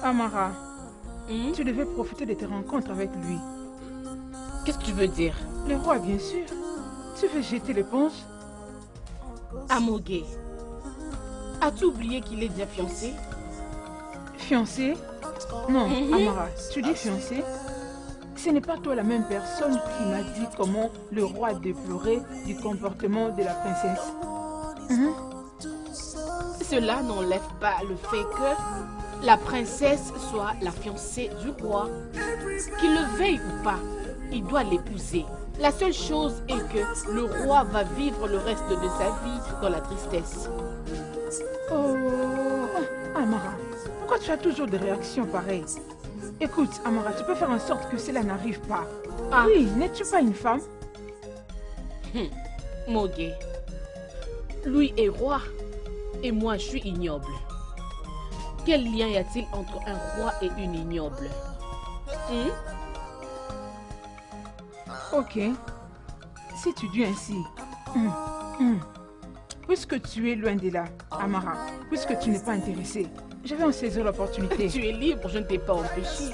Amara, tu devais profiter de tes rencontres avec lui. Qu'est-ce que tu veux dire? Le roi, bien sûr. Tu veux jeter l'éponge? Amogué, as-tu oublié qu'il est déjà fiancé? Fiancé? Non, Amara, tu dis fiancé? Ce n'est pas toi la même personne qui m'a dit comment le roi déplorait du comportement de la princesse. Cela n'enlève pas le fait que la princesse soit la fiancée du roi. Qu'il le veuille ou pas, il doit l'épouser. La seule chose est que le roi va vivre le reste de sa vie dans la tristesse. Oh, Amara, pourquoi tu as toujours des réactions pareilles? Écoute, Amara, tu peux faire en sorte que cela n'arrive pas. Ah. Oui, n'es-tu pas une femme? Mogué, lui est roi et moi je suis ignoble. Quel lien y a-t-il entre un roi et une ignoble? Ok, si tu dis ainsi, puisque tu es loin de là, Amara, puisque tu n'es pas intéressée, je vais en saisir l'opportunité. Tu es libre, je ne t'ai pas empêché.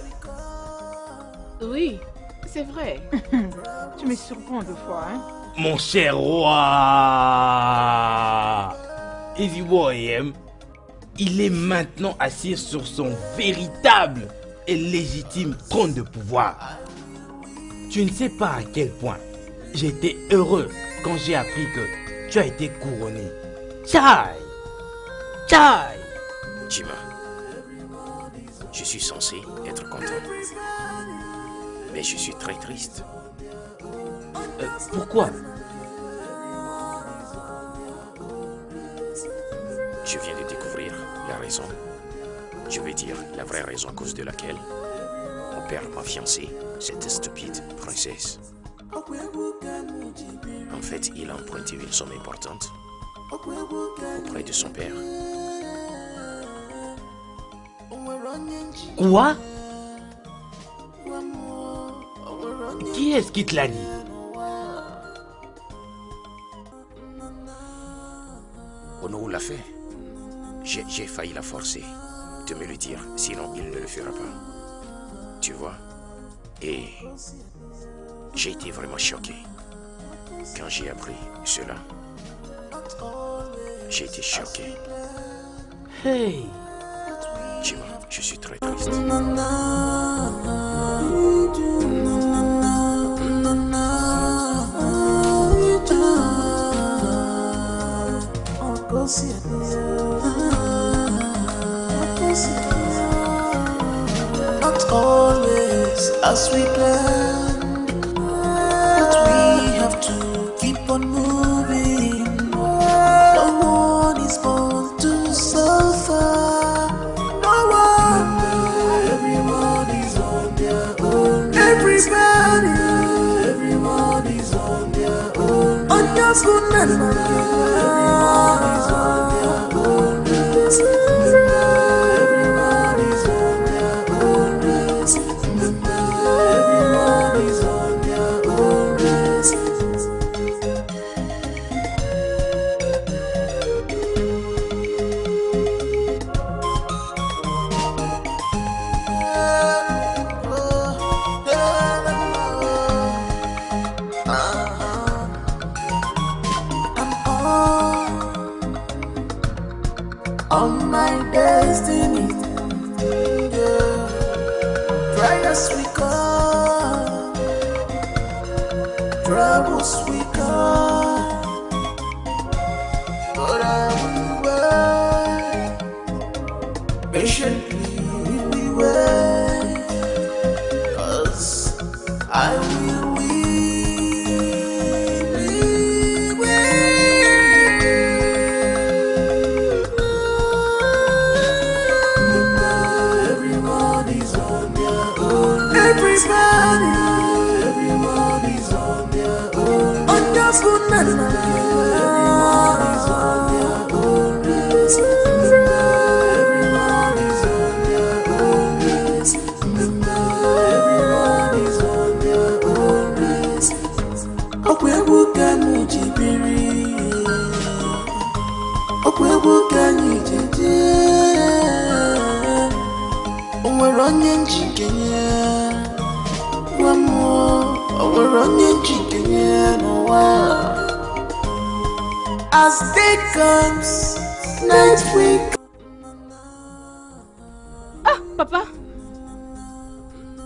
Oui, c'est vrai. Tu me surprends deux fois, hein? Mon cher roi, Easy Boy, il est maintenant assis sur son véritable et légitime trône de pouvoir. Tu ne sais pas à quel point j'ai été heureux quand j'ai appris que tu as été couronné. Tchai! Tchai! Jima, je suis censé être content. Mais je suis très triste. Pourquoi? Je viens de découvrir la raison. Je veux dire la vraie raison à cause de laquelle mon père m'a fiancé cette stupide princesse. En fait, il a emprunté une somme importante auprès de son père. Quoi? Qui est-ce qui te l'a dit? Ono l'a fait. J'ai failli la forcer de me le dire, sinon il ne le fera pas. Tu vois? Et j'ai été vraiment choqué quand j'ai appris cela. J'ai été choqué. Hey! Jima, je suis très triste. Not always as we plan, but we have to keep on moving. No one is born to suffer. No one. Everyone is on their own. Everybody. Everyone is on their own. On your good and everyone is on their own. On my destiny, try as we come, troubles we come, but I will wait, patiently we wait, 'cause I will win. Everybody's on As day comes, night will come. Ah, papa,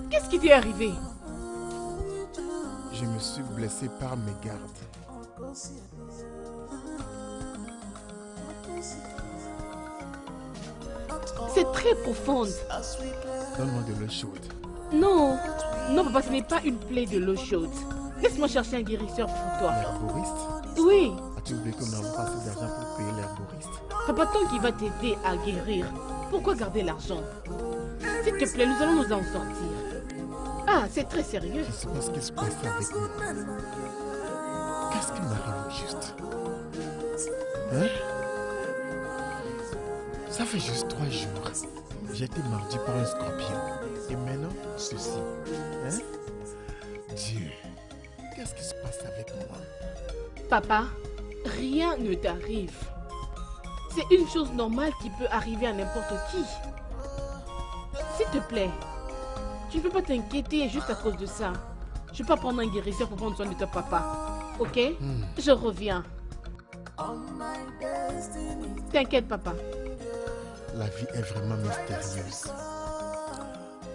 qu'est-ce qui t'est arrivé? Je me suis blessé par mes gardes. C'est très profonde. Donne-moi de l'eau chaude. Non, non papa, ce n'est pas une plaie de l'eau chaude. Laisse-moi chercher un guérisseur pour toi. L'herboriste? Oui. As-tu oublié que nous n'avons pas assez d'argent pour payer l'herboriste? Papa, tant qu'il va t'aider à guérir, pourquoi garder l'argent? S'il te plaît, nous allons nous en sortir. Ah, c'est très sérieux. Je ne sais pas ce qui se passe avec moi. Qu'est-ce qui m'arrive au juste? Hein? Ça fait juste 3 jours. J'ai été mordu par un scorpion. Et maintenant, ceci. Hein? Dieu, qu'est-ce qui se passe avec moi? Papa, rien ne t'arrive. C'est une chose normale qui peut arriver à n'importe qui. S'il te plaît, tu ne peux pas t'inquiéter juste à cause de ça. Je ne vais pas prendre un guérisseur pour prendre soin de ton papa. Ok? Je reviens. T'inquiète, papa. La vie est vraiment mystérieuse.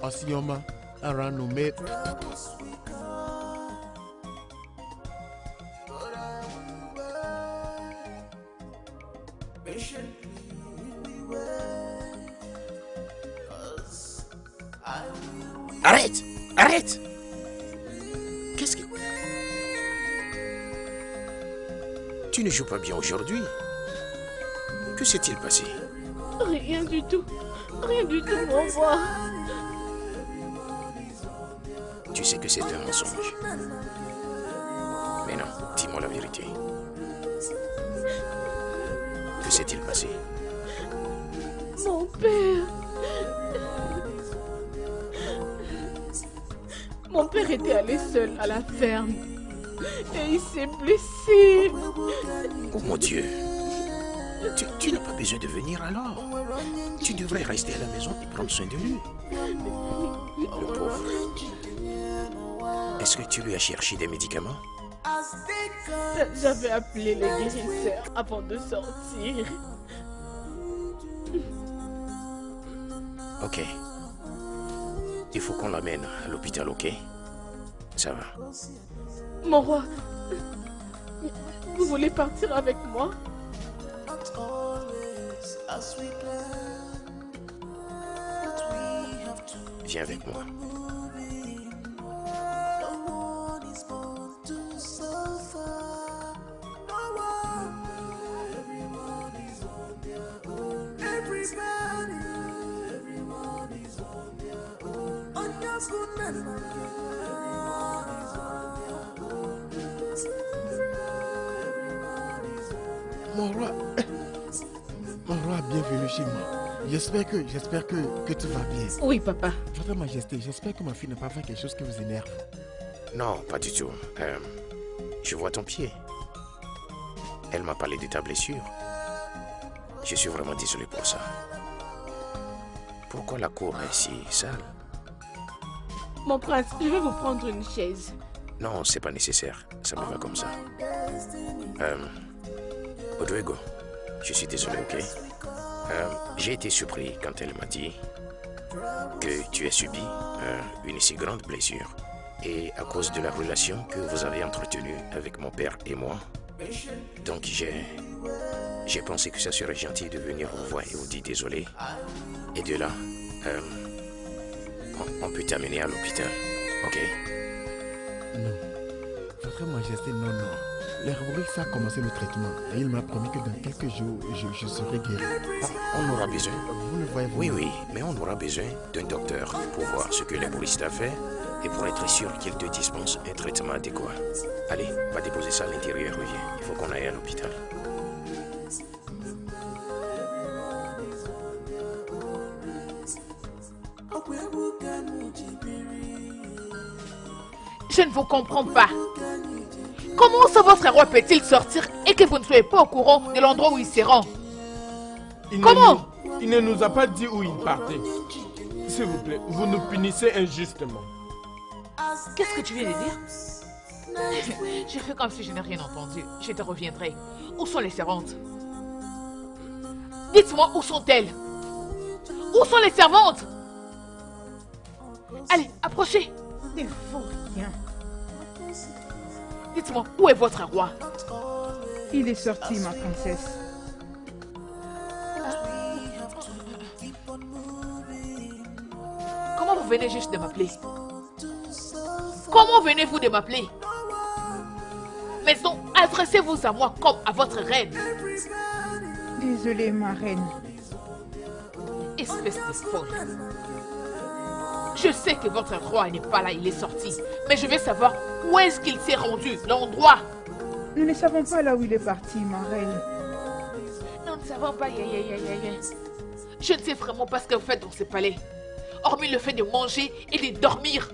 Osioma, Aranome. Arrête! Arrête! Qu'est-ce que... Tu ne joues pas bien aujourd'hui. Que s'est-il passé? Rien du tout. Rien du tout, mon roi. Tu sais que c'est un mensonge. Mais non, dis-moi la vérité. Que s'est-il passé? Mon père. Mon père était allé seul à la ferme. Et il s'est blessé. Oh mon Dieu. Tu n'as pas besoin de venir alors. Tu devrais rester à la maison et prendre soin de lui. Le pauvre. Est-ce que tu lui as cherché des médicaments? J'avais appelé les guérisseurs avant de sortir. Ok. Il faut qu'on l'amène à l'hôpital, ok? Ça va. Mon roi, vous voulez partir avec moi? Viens avec moi. Mon roi, bienvenue chez moi. J'espère que tout va bien. Oui, papa. Votre Majesté, j'espère que ma fille n'a pas fait quelque chose qui vous énerve. Non, pas du tout. Je vois ton pied. Elle m'a parlé de ta blessure. Je suis vraiment désolé pour ça. Pourquoi la cour est si sale? Mon prince, je vais vous prendre une chaise. Non, c'est pas nécessaire. Ça me va comme ça. Odwego, je suis désolé, ok? J'ai été surpris quand elle m'a dit que tu as subi une si grande blessure. Et à cause de la relation que vous avez entretenue avec mon père et moi, donc j'ai pensé que ça serait gentil de venir vous voir et vous dire désolé. Et de là, on peut t'amener à l'hôpital, ok? Non. Votre Majesté, non. L'herboriste a commencé le traitement et il m'a promis que dans quelques jours, je serai guéri. On aura besoin. Vous le voyez, vous? Oui, mais on aura besoin d'un docteur pour voir ce que l'herboriste a fait Et pour être sûr qu'il te dispense un traitement adéquat. Allez, va déposer ça à l'intérieur, reviens. Il faut qu'on aille à l'hôpital. Je ne vous comprends pas. Comment ça votre roi peut-il sortir et que vous ne soyez pas au courant de l'endroit où il se rend? Comment? Il ne nous a pas dit où il partait. S'il vous plaît, vous nous punissez injustement. Qu'est-ce que tu viens de dire? Je fais comme si je n'ai rien entendu. Je te reviendrai. Où sont les servantes? Dites-moi, où sont-elles? Où sont les servantes? Allez, approchez. Ne faut rien. Dites-moi, où est votre roi? Il est sorti, ma princesse. Comment vous venez juste de m'appeler? Comment venez-vous de m'appeler? Mais non, adressez-vous à moi comme à votre reine. Désolée, ma reine. Espèce de folle. Je sais que votre roi n'est pas là, il est sorti. Mais je veux savoir où est-ce qu'il s'est rendu, l'endroit. Nous ne savons pas là où il est parti, ma reine. Nous ne savons pas. Je ne sais vraiment pas ce que vous faites dans ce palais. Hormis le fait de manger et de dormir.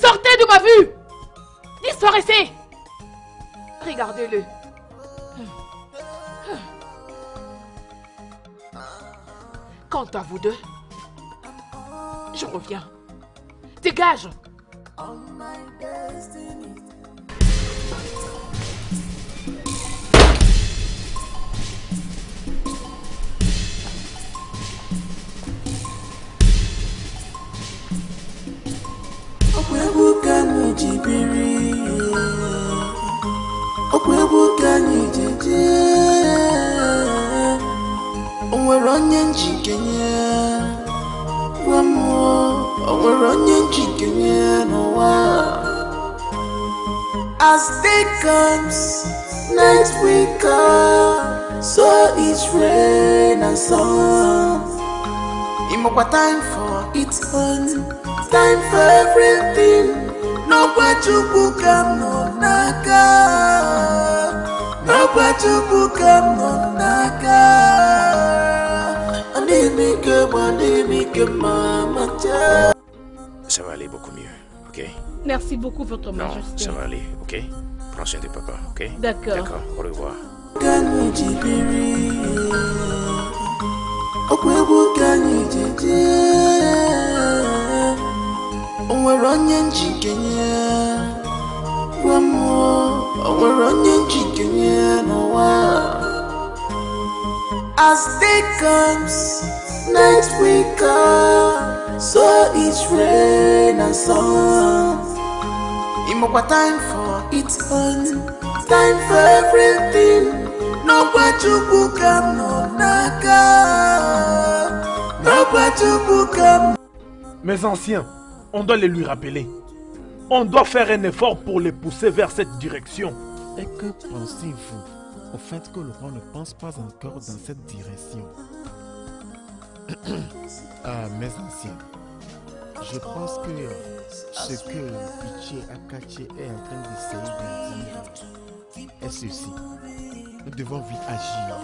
Sortez de ma vue! Disparaissez! Regardez-le. Quant à vous deux, je reviens. Dégage! As day comes, night will come, so is rain and sun. Imokwa time for its own, time for everything. No kwachuku kam no naka, no kwachuku kam no naka. Anime mama. Ça va aller beaucoup mieux, ok? Merci beaucoup, votre Non, majesté. ça va aller, ok? Prends soin de papa, ok? D'accord. D'accord, au revoir. As day comes, night will come, so is rain and sun. Imokwa time for its own, time for everything. No kwachuku kam no naka, no kwachuku kam. Mes anciens, on doit les lui rappeler. On doit faire un effort pour les pousser vers cette direction. Et que pensez-vous au fait que le roi ne pense pas encore dans cette direction? Ah, mes anciens, je pense que ce que Piché Akache est en train d'essayer de dire est ceci. Nous devons vite agir.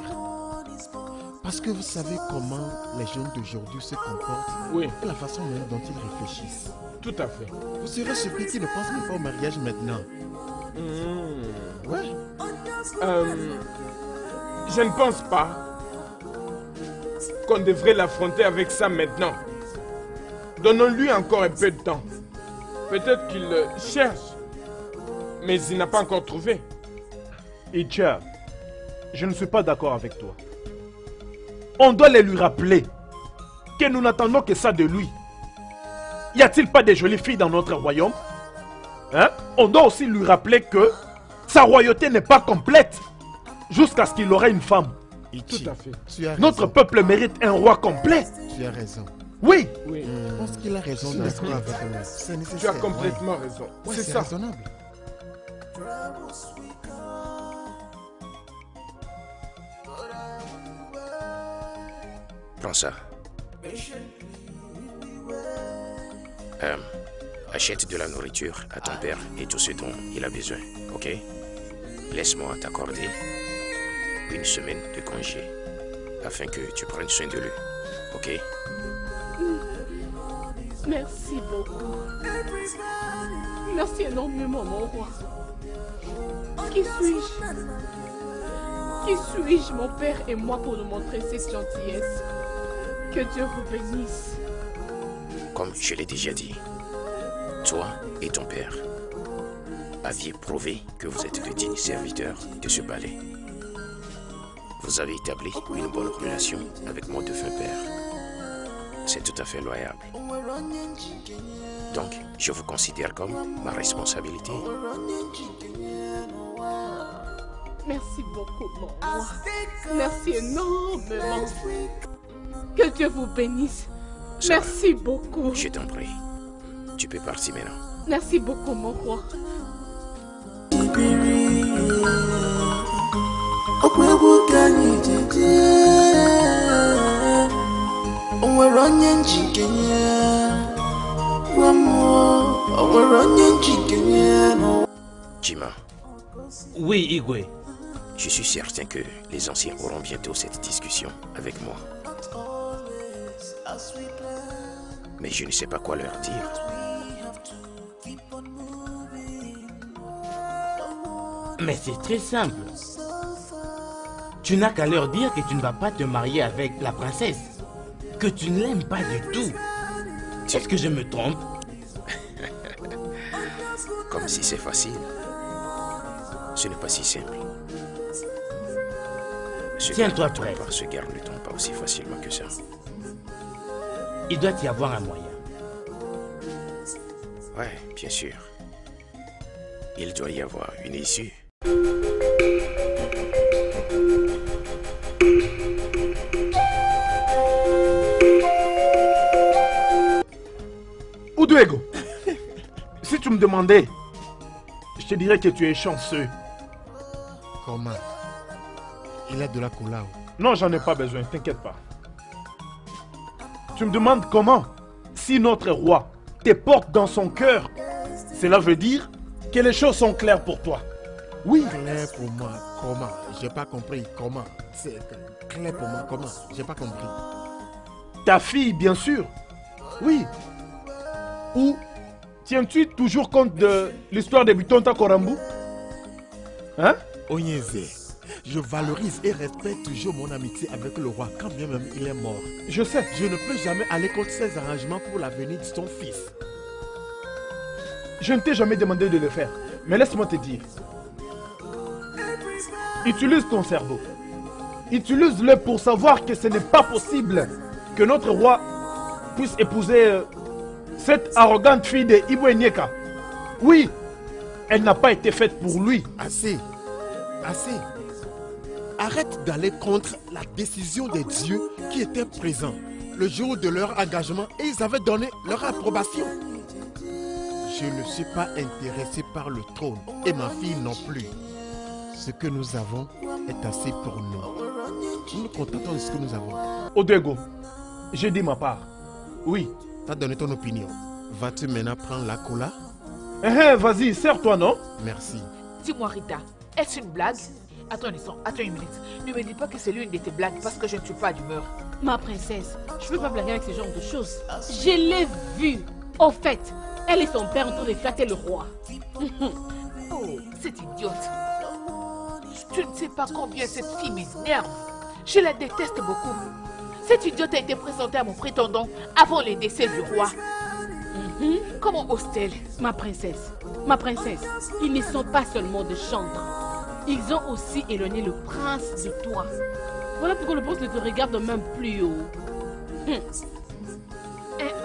Parce que vous savez comment les jeunes d'aujourd'hui se comportent, Oui, et la façon même dont ils réfléchissent. tout à fait. Vous serez surpris qu'ils ne pensent même pas au mariage maintenant. Ouais. Je ne pense pas qu'on devrait l'affronter avec ça maintenant. Donnons-lui encore un peu de temps. Peut-être qu'il cherche, mais il n'a pas encore trouvé. Itcha, je ne suis pas d'accord avec toi. On doit les lui rappeler que nous n'attendons que ça de lui. Y a-t-il pas de jolies filles dans notre royaume? Hein? On doit aussi lui rappeler que sa royauté n'est pas complète jusqu'à ce qu'il aurait une femme. Ichi, Tout à fait. tu as Notre raison. peuple mérite un roi complet. Tu as raison. Oui. Oui, Je pense qu'il a raison Je suis d'accord d'accord. avec moi. C'est tu nécessaire. as complètement raison. Ouais, C'est c'est ça. raisonnable. Prends ça. Achète de la nourriture à ton père et tout ce dont il a besoin, ok? Laisse-moi t'accorder une semaine de congé afin que tu prennes soin de lui, ok? Merci beaucoup. Merci énormément, mon roi. Qui suis-je? Qui suis-je, mon père et moi, pour nous montrer cette gentillesse? Que Dieu vous bénisse. Comme je l'ai déjà dit, toi et ton père aviez prouvé que vous êtes de dignes serviteurs de ce palais. Vous avez établi une bonne relation avec mon défunt père. C'est tout à fait loyable. Donc, je vous considère comme ma responsabilité. Merci beaucoup, mon roi. Merci énormément. Que Dieu vous bénisse. Ça, Merci beaucoup. je t'en prie. Tu peux partir maintenant. Merci beaucoup, mon roi. Jima, Oui, Igwe. je suis certain que les anciens auront bientôt cette discussion avec moi. Mais je ne sais pas quoi leur dire. Mais c'est très simple. Tu n'as qu'à leur dire que tu ne vas pas te marier avec la princesse. Que tu ne l'aimes pas du tout. Est-ce que je me trompe? Comme si c'est facile. Ce n'est pas si simple. Tiens-toi prêt. Ce gars ne tombe pas aussi facilement que ça. Il doit y avoir un moyen. Ouais, bien sûr. Il doit y avoir une issue. Oudouego, si tu me demandais, je te dirais que tu es chanceux. Comment? Il a de la couleur. Non, j'en ai pas besoin, t'inquiète pas. Tu me demandes comment? Si notre roi te porte dans son cœur, cela veut dire que les choses sont claires pour toi. Oui. Clair pour moi, comment? J'ai pas compris comment. C'est clair pour moi, comment? J'ai pas compris. Ta fille, bien sûr. Oui. Ou tiens-tu toujours compte de l'histoire de Bitonta Korambu? Hein? Onyeze, je valorise et respecte toujours mon amitié avec le roi, quand bien même il est mort. Je sais. Je ne peux jamais aller contre ses arrangements pour l'avenir de son fils. Je ne t'ai jamais demandé de le faire. Mais laisse-moi te dire. Utilise ton cerveau. Utilise-le pour savoir que ce n'est pas possible que notre roi puisse épouser cette arrogante fille de Ibwe Nyeka. Oui, elle n'a pas été faite pour lui. Assez. Assez. Arrête d'aller contre la décision des dieux qui étaient présents le jour de leur engagement et ils avaient donné leur approbation. Je ne suis pas intéressé par le trône et ma fille non plus. Ce que nous avons est assez pour nous. Nous nous contentons de ce que nous avons. Oudouego, j'ai dit ma part. Oui. Tu as donné ton opinion. Vas-tu maintenant prendre la cola? Vas-y, sers-toi, non? Merci. Dis-moi, Rita, est-ce une blague? Attends un instant, attends une minute. Ne me dis pas que c'est l'une de tes blagues parce que je ne suis pas d'humeur. Ma princesse, je ne peux pas blaguer avec ce genre de choses. Je l'ai vue. Au fait, elle et son père en train de flatter le roi. Oh, cette idiote. Tu ne sais pas combien cette fille m'énerve. Je la déteste beaucoup. Cette idiote a été présentée à mon prétendant avant le décès du roi. Comment ose-t-elle? Ma princesse, ils ne sont pas seulement des chantres. Ils ont aussi éloigné le prince de toi. Voilà pourquoi le prince ne te regarde même plus haut.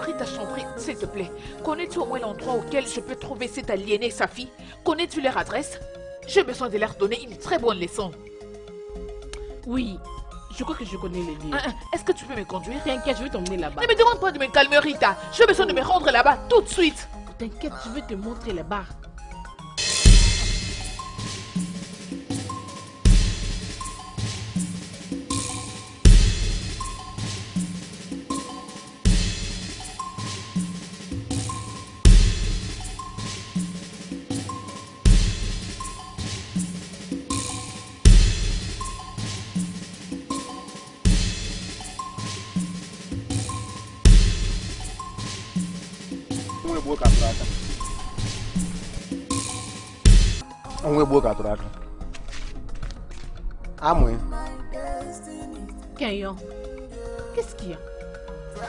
Rita Chambry, s'il te plaît, connais-tu au moins l'endroit auquel je peux trouver cette aliénée et sa fille? Connais-tu leur adresse? J'ai besoin de leur donner une très bonne leçon. Oui, je crois que je connais les lieux. Est-ce que tu peux me conduire? T'inquiète, je vais t'emmener là-bas. Ne me demande pas de me calmer, Rita. J'ai besoin de me rendre là-bas tout de suite. T'inquiète, je vais te montrer là-bas. On est beau à toi. Ah, moi. Kenyon, qu'est-ce qu'il y a?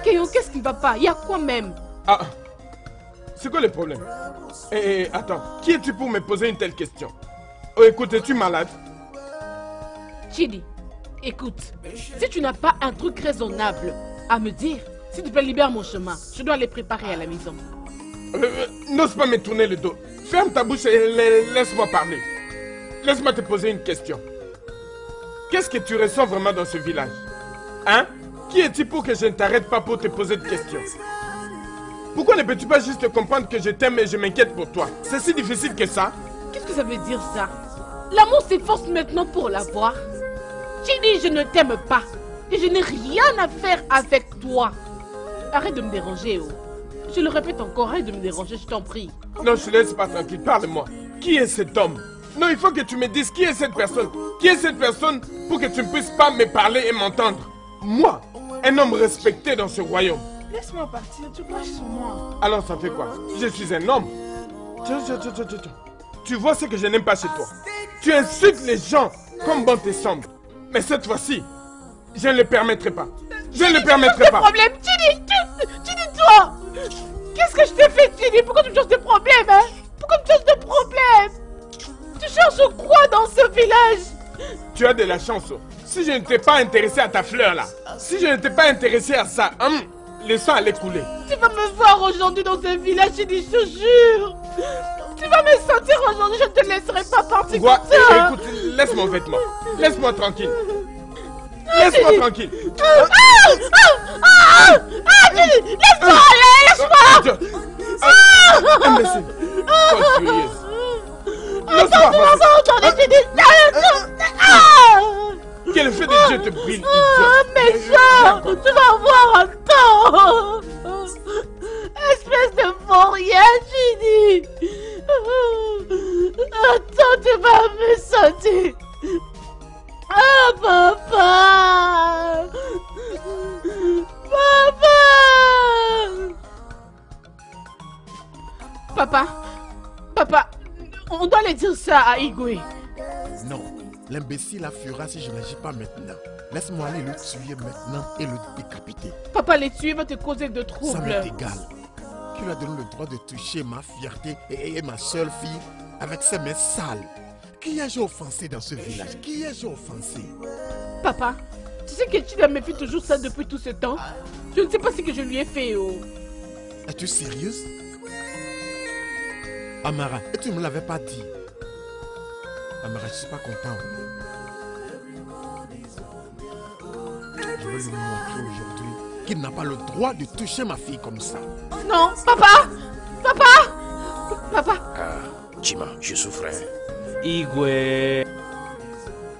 Kenyon, qu'est-ce qui ne va pas? Il y a quoi même? Ah, c'est quoi le problème? Attends, qui es-tu pour me poser une telle question? Oh, écoute, es-tu malade? Chidi, écoute, si tu n'as pas un truc raisonnable à me dire, s'il te plaît, libère mon chemin. Je dois les préparer à la maison. N'ose pas me tourner le dos. Ferme ta bouche et laisse-moi parler. Laisse-moi te poser une question. Qu'est-ce que tu ressens vraiment dans ce village? Hein? Qui es-tu pour que je ne t'arrête pas pour te poser de questions? Pourquoi ne peux-tu pas juste comprendre que je t'aime et je m'inquiète pour toi? C'est si difficile que ça? Qu'est-ce que ça veut dire ça? L'amour s'efforce maintenant pour l'avoir. Chidi, je ne t'aime pas. Et je n'ai rien à faire avec toi. Arrête de me déranger, oh. Je le répète encore, arrête de me déranger, je t'en prie. Non, je te laisse pas tranquille, parle-moi. Qui est cet homme? Non, il faut que tu me dises qui est cette personne. Qui est cette personne pour que tu ne puisses pas me parler et m'entendre? Moi, un homme respecté dans ce royaume. Laisse-moi partir, tu craches sur moi. Alors ça fait quoi? Je suis un homme. Tiens. Tu vois ce que je n'aime pas chez toi. Tu insultes les gens comme bon te semble. Mais cette fois-ci, je ne le permettrai pas. Je ne le permettrai pas. Problème, Chidi, toi. Qu'est-ce que je t'ai fait, Chidi? Pourquoi tu me cherches des problèmes, hein? Pourquoi tu me cherches des problèmes? Tu cherches quoi dans ce village? Tu as de la chance. Si je ne t'ai pas intéressé à ta fleur là, si je ne t'ai pas intéressé à ça, le sang allait couler. Tu vas me voir aujourd'hui dans ce village, Chidi, je te jure. Tu vas me sentir aujourd'hui, je ne te laisserai pas partir comme ça. Écoute, laisse mon vêtement. Laisse-moi tranquille. Laisse-moi tranquille. Chidi, laisse-moi aller, laisse-moi. Imbécile. Oh, furieuse. Attends, tu vas pas entendre, Chidi. Que le feu de Dieu te brille, méchant, tu vas voir un temps. Espèce de vaurien, Chidi. Attends, tu vas me sentir. Ah, papa. Papa, on doit aller dire ça à Igwe. Non, l'imbécile fuira si je n'agis pas maintenant. Laisse-moi aller le tuer maintenant et le décapiter. Papa, les tuer va te causer de troubles. Ça m'est égal. Qui lui a donné le droit de toucher ma fierté et ma seule fille avec ses mains sales? Qui ai-je offensé dans ce village? Qui ai-je offensé? Papa, tu sais que Chida me fait toujours ça depuis tout ce temps? Je ne sais pas ce que je lui ai fait, oh. Es-tu sérieuse? Amara, et tu ne me l'avais pas dit. Amara, je ne suis pas content. Je vais lui montrer aujourd'hui qu'il n'a pas le droit de toucher ma fille comme ça. Non, papa! Ah, Chima, je souffre. Igwe.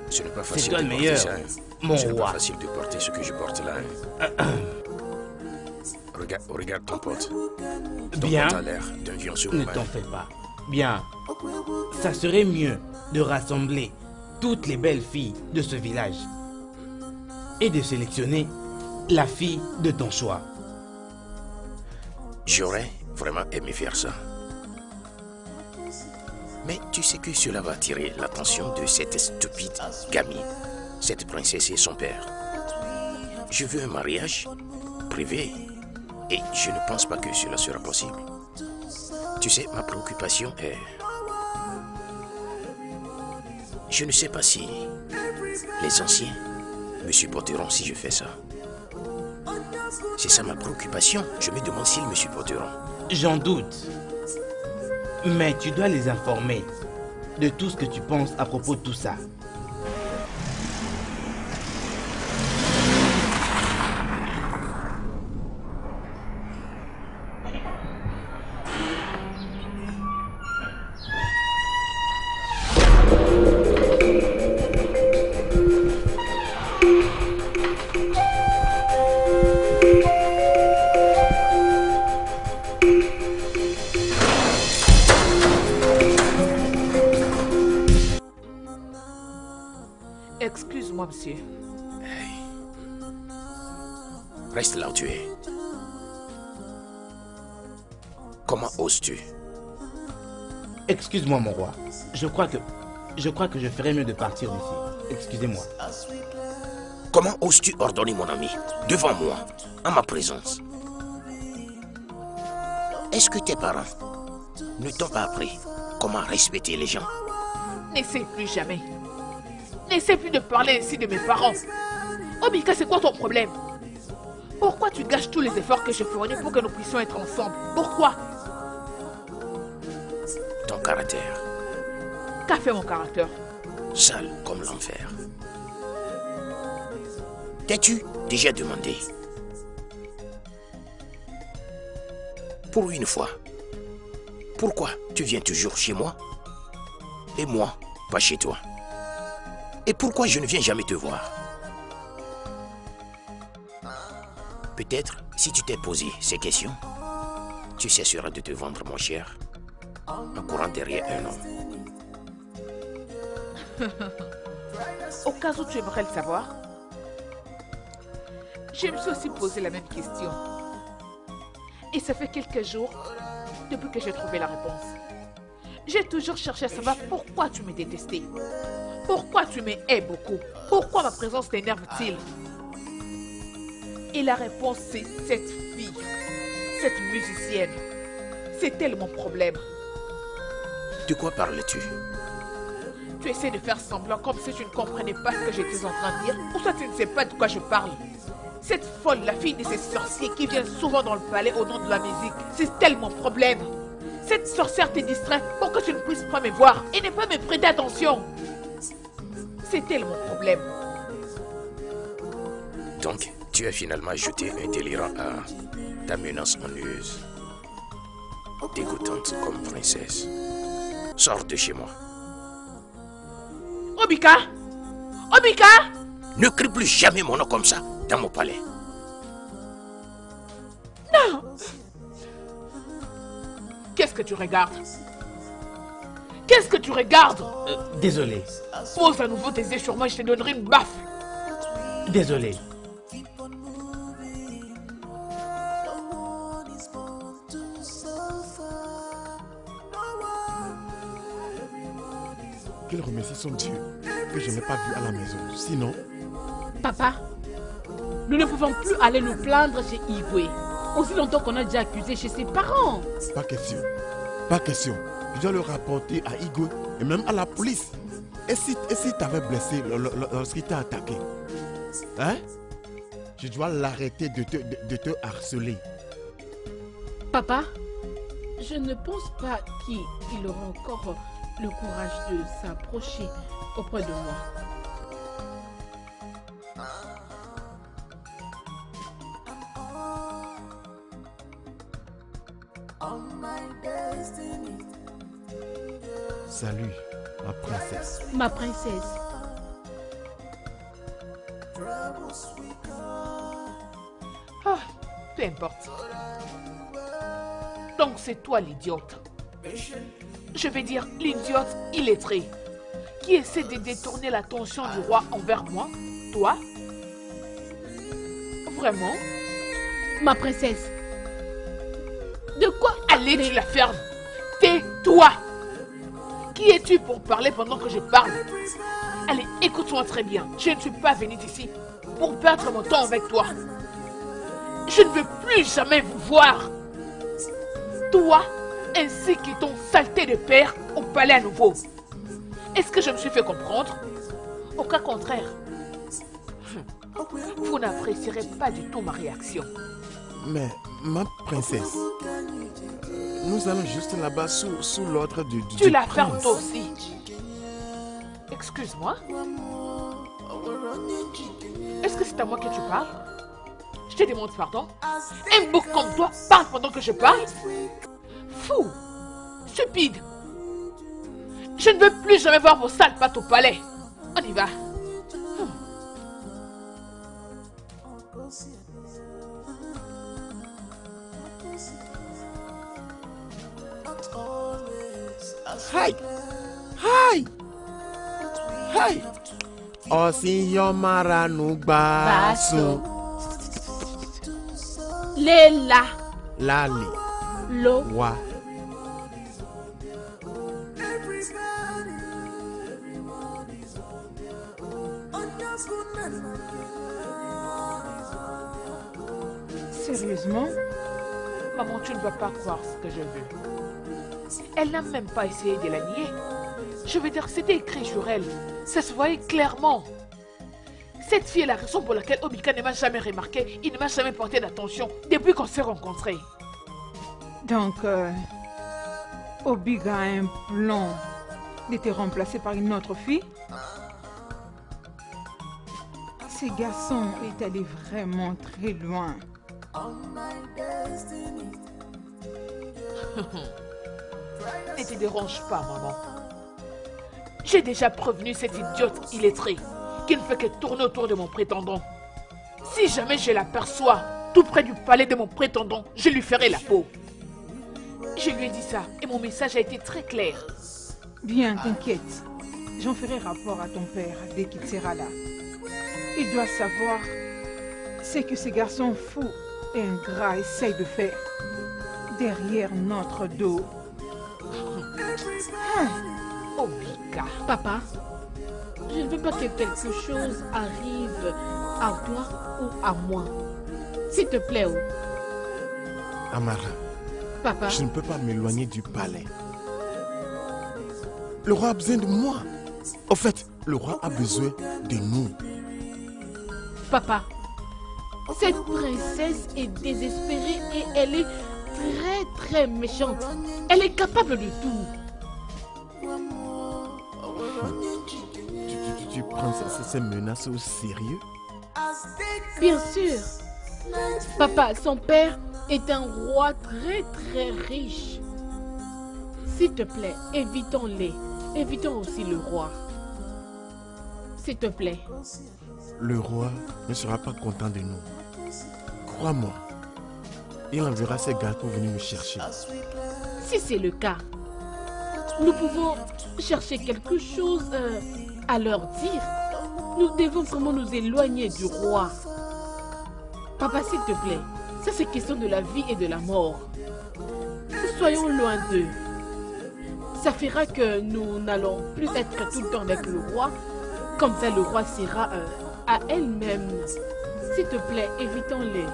Ce n'est pas facile C'est toi de le porter meilleur, ça. mon Ce n'est pas roi. facile de porter ce que je porte là. Regarde ton pote. Ton Bien. pote a l'air d'un vieux sur Ne t'en fais pas. Bien. Ça serait mieux de rassembler toutes les belles filles de ce village et de sélectionner la fille de ton choix. J'aurais vraiment aimé faire ça. Mais tu sais que cela va attirer l'attention de cette stupide gamine, cette princesse et son père. Je veux un mariage privé et je ne pense pas que cela sera possible. Tu sais, ma préoccupation est... Je ne sais pas si les anciens me supporteront si je fais ça. C'est ça ma préoccupation. Je me demande s'ils me supporteront. J'en doute. Mais tu dois les informer de tout ce que tu penses à propos de tout ça. Excuse-moi, monsieur. Reste là où tu es. Comment oses-tu? Excuse-moi, mon roi. Je crois que je ferais mieux de partir d'ici. Excusez-moi. Comment oses-tu ordonner mon ami devant moi, en ma présence? Est-ce que tes parents ne t'ont pas appris comment respecter les gens? N'essaie plus jamais. N'essaie plus de parler ainsi de mes parents. Obika, c'est quoi ton problème? Pourquoi tu gâches tous les efforts que je fournis pour que nous puissions être ensemble? Pourquoi? Ton caractère. Qu'a fait mon caractère? Sale comme l'enfer. T'es-tu déjà demandé? Pour une fois, pourquoi tu viens toujours chez moi? Et moi, pas chez toi? Et pourquoi je ne viens jamais te voir? Peut-être, si tu t'es posé ces questions, tu cesseras de te vendre, mon cher, en courant derrière un homme. Au cas où tu aimerais le savoir, je me suis aussi posé la même question. Et ça fait quelques jours depuis que j'ai trouvé la réponse. J'ai toujours cherché à savoir pourquoi tu me détestais. Pourquoi tu me hais beaucoup? Pourquoi ma présence t'énerve-t-il? Et la réponse, c'est cette fille, cette musicienne. C'est elle mon problème. De quoi parles-tu? Tu essaies de faire semblant comme si tu ne comprenais pas ce que j'étais en train de dire, ou soit tu ne sais pas de quoi je parle. Cette folle, la fille de ces sorciers qui vient souvent dans le palais au nom de la musique, c'est elle mon problème. Cette sorcière te distrait pour que tu ne puisses pas me voir et ne pas me prêter attention. C'est elle mon problème. Donc, tu as finalement ajouté un délirant à ta menace ennuyeuse. Dégoûtante comme princesse. Sors de chez moi. Obika! Obika! Ne crie plus jamais mon nom comme ça dans mon palais. Non! Qu'est-ce que tu regardes? Qu'est-ce que tu regardes? Désolé. Pose à nouveau tes yeux sur moi et je te donnerai une baffe. Désolé. Qu'il remercie son Dieu que je n'ai pas vu à la maison. Sinon... Papa, nous ne pouvons plus aller nous plaindre chez Igwe. Aussi longtemps qu'on a déjà accusé chez ses parents. Pas question. Pas question. Je dois le rapporter à Igwe et même à la police. Et si t'avais blessé lorsqu'il t'a attaqué? Hein? Je dois l'arrêter de te harceler. Papa, je ne pense pas qu'il aura encore le courage de s'approcher auprès de moi. Salut, ma princesse. Ma princesse. Ah, peu importe. Donc c'est toi l'idiote. Je vais dire l'idiote illettré qui essaie de détourner l'attention du roi envers moi. Toi? Vraiment? Ma princesse. De quoi? Allez, tu la fermes. Tais-toi. Qui es-tu pour parler pendant que je parle? Allez, écoute-moi très bien. Je ne suis pas venue ici pour perdre mon temps avec toi. Je ne veux plus jamais vous voir. Toi, ainsi que ton saleté de père au palais à nouveau. Est-ce que je me suis fait comprendre? Au cas contraire, vous n'apprécierez pas du tout ma réaction. Mais, ma princesse, nous allons juste là-bas sous l'ordre du Tu la prince. fermes toi aussi. Excuse-moi. Est-ce que c'est à moi que tu parles? Je te demande pardon. Un bouc comme toi parle pendant que je parle? Fou! Stupide! Je ne veux plus jamais voir vos sales pattes au palais. On y va. Hi! Hi! Hi! Osiyomara Nugbaso. Lela. Lali. Lo. Wa. Sérieusement? Maman, tu ne vas pas croire ce que je veux. Elle n'a même pas essayé de la nier. Je veux dire, c'était écrit sur elle. Ça se voyait clairement. Cette fille est la raison pour laquelle Obika ne m'a jamais remarqué. Il ne m'a jamais porté d'attention depuis qu'on s'est rencontrés. Donc, Obika a un plan de te remplacer par une autre fille? Ce garçon est allé vraiment très loin. Ne te dérange pas, maman. J'ai déjà prévenu cet idiote illettré qui ne fait que tourner autour de mon prétendant. Si jamais je l'aperçois tout près du palais de mon prétendant, je lui ferai la peau. Je lui ai dit ça et mon message a été très clair. Bien, t'inquiète. J'en ferai rapport à ton père dès qu'il sera là. Il doit savoir ce que ce garçon fou et ingrat essaye de faire derrière notre dos. Obika. Papa, je ne veux pas que quelque chose arrive à toi ou à moi. S'il te plaît, Amara, Papa. je ne peux pas m'éloigner du palais. Le roi a besoin de moi. Au fait, le roi a besoin de nous. Papa, cette princesse est désespérée et elle est très méchante. Elle est capable de tout. Tu prends ces menaces au sérieux? Bien sûr. Papa, son père est un roi très riche. S'il te plaît, évitons-les. Évitons aussi le roi. S'il te plaît. Le roi ne sera pas content de nous. Crois-moi. Il enverra ses gardes pour venir me chercher. Si c'est le cas, nous pouvons chercher quelque chose à leur dire. Nous devons vraiment nous éloigner du roi. Papa, s'il te plaît, ça c'est question de la vie et de la mort. Soyons loin d'eux. Ça fera que nous n'allons plus être tout le temps avec le roi. Comme ça, le roi sera à elle-même. S'il te plaît, évitons-les.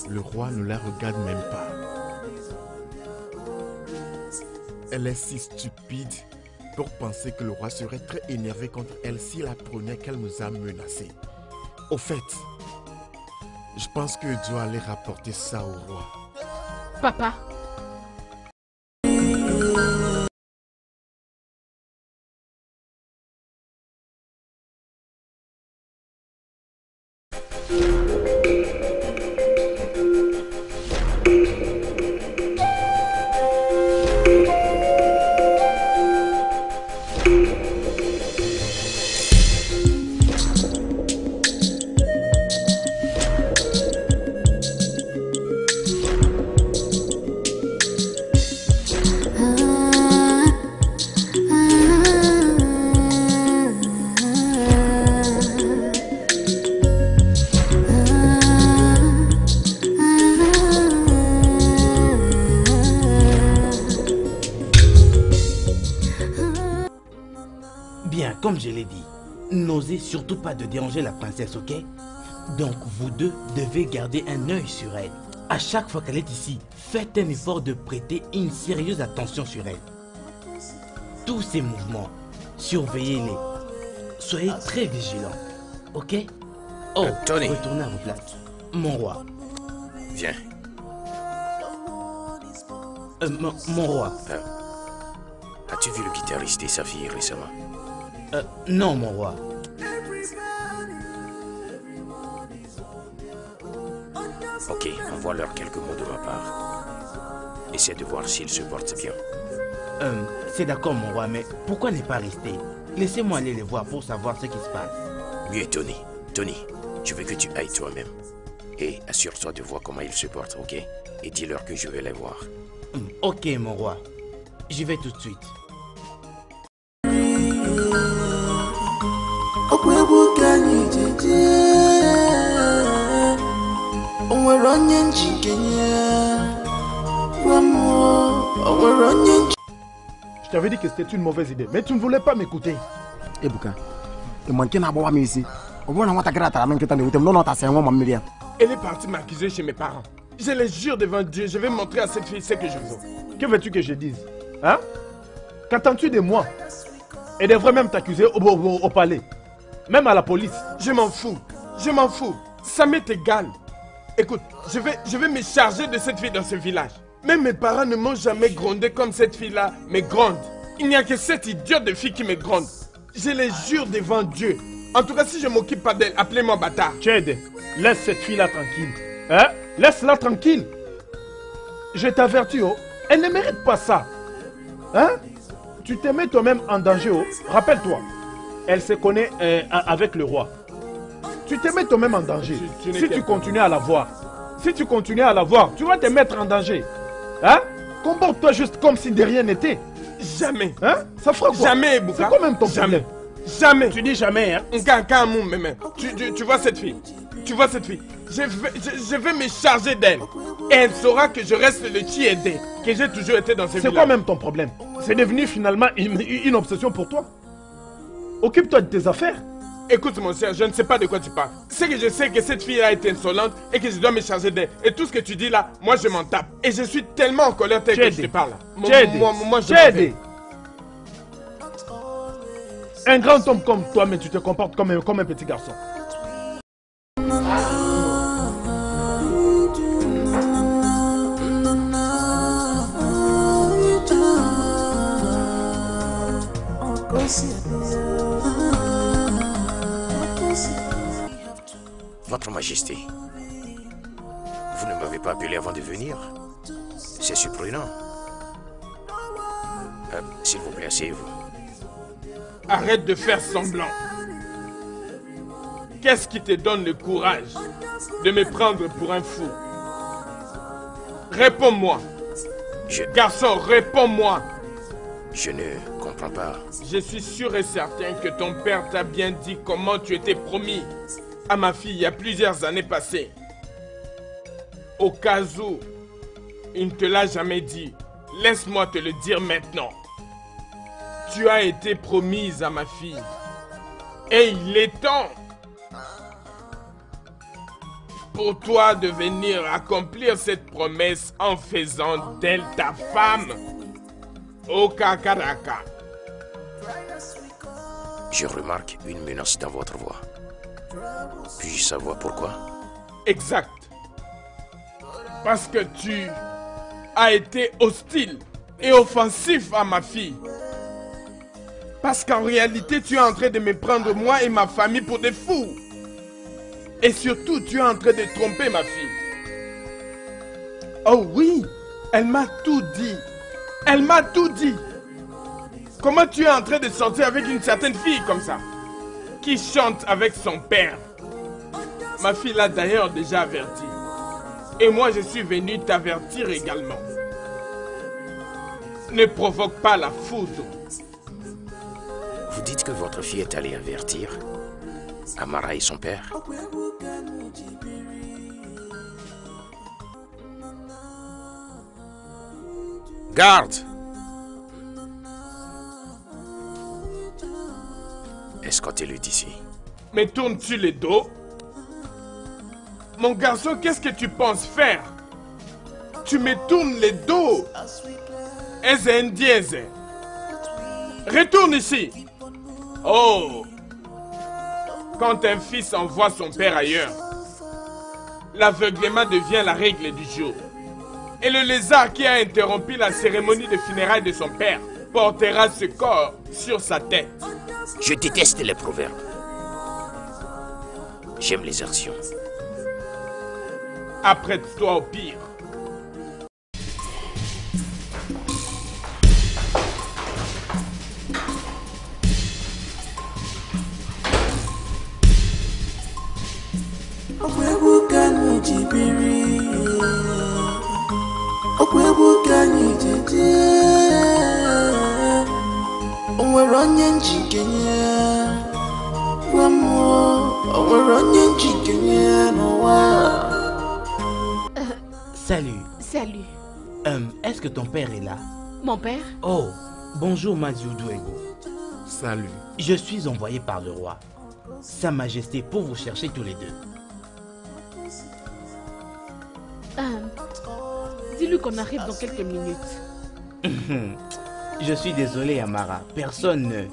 Le roi ne la regarde même pas. Elle est si stupide pour penser que le roi serait très énervé contre elle s'il apprenait qu'elle nous a menacés. Au fait, je pense que je dois aller rapporter ça au roi. Papa. Comme je l'ai dit, n'osez surtout pas de déranger la princesse, ok? Donc vous deux devez garder un œil sur elle. À chaque fois qu'elle est ici, faites un effort de prêter une sérieuse attention sur elle. Tous ses mouvements, surveillez-les. Soyez très vigilants, ok? Oh, Tony. Retournez à vos places. Mon roi. Viens. Mon roi. As-tu vu le guitariste et sa fille récemment? Non, mon roi. Ok, envoie-leur quelques mots de ma part. Essaie de voir s'ils se portent bien. C'est d'accord, mon roi, mais pourquoi ne pas rester? Laissez-moi aller les voir pour savoir ce qui se passe. Mieux, Tony. Tony, je veux que tu ailles toi-même. Et assure-toi de voir comment ils se portent, ok? Et dis-leur que je vais les voir. Ok, mon roi. J'y vais tout de suite. Je t'avais dit que c'était une mauvaise idée, mais tu ne voulais pas m'écouter. Ebuka, Et moi, qui n'a pas ici. Au moins, on va t'agréer à la main que tu as dit. Non, non, tu as c'est un moment, Myriam. Elle est partie m'accuser chez mes parents. Je les jure devant Dieu, je vais montrer à cette fille ce que je veux. Que veux-tu que je dise? Hein? Qu'attends-tu de moi? Elle devrait même t'accuser au palais. Même à la police. Je m'en fous. Je m'en fous. Ça m'est égal. Écoute, je vais me charger de cette fille dans ce village. Même mes parents ne m'ont jamais grondé comme cette fille-là me gronde. Il n'y a que cette idiote de fille qui me gronde. Je les jure devant Dieu. En tout cas, si je ne m'occupe pas d'elle, appelez-moi bâtard. Tchède, laisse cette fille-là tranquille. Hein? Laisse-la tranquille. Je t'avertis, oh. Elle ne mérite pas ça. Hein? Tu te mets toi-même en danger, oh. Rappelle-toi. Elle se connaît avec le roi. Tu te mets toi-même en danger. Si tu continues à la voir. Si tu continues à la voir, tu vas te mettre en danger. Hein? Comporte-toi juste comme si de rien n'était. Jamais. Hein? Ça fera quoi? Jamais, Bouka. C'est quand même ton problème. Jamais. Tu dis jamais, hein? Tu vois cette fille? Tu vois cette fille? Je vais me charger d'elle. Et elle saura que je reste le tiédé, que j'ai toujours été dans ce village. C'est quoi même ton problème? C'est devenu finalement une obsession pour toi. Occupe-toi de tes affaires. Écoute mon cher, je ne sais pas de quoi tu parles. C'est que je sais que cette fille a été insolente et que je dois me charger d'elle. Et tout ce que tu dis là, moi je m'en tape. Et je suis tellement en colère tel que je te parle. Moi je Tchède. Un grand homme comme toi, mais tu te comportes comme un petit garçon. Votre Majesté, vous ne m'avez pas appelé avant de venir. C'est surprenant. S'il vous plaît, asseyez-vous. Arrête de faire semblant. Qu'est-ce qui te donne le courage de me prendre pour un fou? Réponds-moi. Garçon, réponds-moi. Je ne comprends pas. Je suis sûr et certain que ton père t'a bien dit comment tu étais promis à ma fille il y a plusieurs années passées. Au cas où il ne te l'a jamais dit, laisse-moi te le dire maintenant. Tu as été promise à ma fille. Et il est temps pour toi de venir accomplir cette promesse en faisant d'elle ta femme. Au Kakaraka. Je remarque une menace dans votre voix. Puis-je savoir pourquoi? Exact. Parce que tu as été hostile et offensif à ma fille. Parce qu'en réalité, tu es en train de me prendre moi et ma famille pour des fous. Et surtout, tu es en train de tromper ma fille. Oh oui, elle m'a tout dit. Elle m'a tout dit. Comment tu es en train de sortir avec une certaine fille comme ça, qui chante avec son père? Ma fille l'a d'ailleurs déjà averti. Et moi, je suis venu t'avertir également. Ne provoque pas la foudre. Vous dites que votre fille est allée avertir Amara et son père? Garde! Escortez-le d'ici. Mais tournes-tu le dos? Mon garçon, qu'est-ce que tu penses faire? Tu me tournes le dos. Eze Ndieze. Retourne ici. Oh! Quand un fils envoie son père ailleurs, l'aveuglement devient la règle du jour. Et le lézard qui a interrompu la cérémonie de funérailles de son père portera ce corps sur sa tête. Je déteste les proverbes. J'aime les actions. Apprête-toi au pire. Salut. Salut. Est-ce que ton père est là? Mon père? Oh, bonjour Maziou Douego. Salut. Je suis envoyé par le roi. Sa Majesté pour vous chercher tous les deux. Dis-lui qu'on arrive dans quelques minutes. Je suis désolé, Amara. Personne ne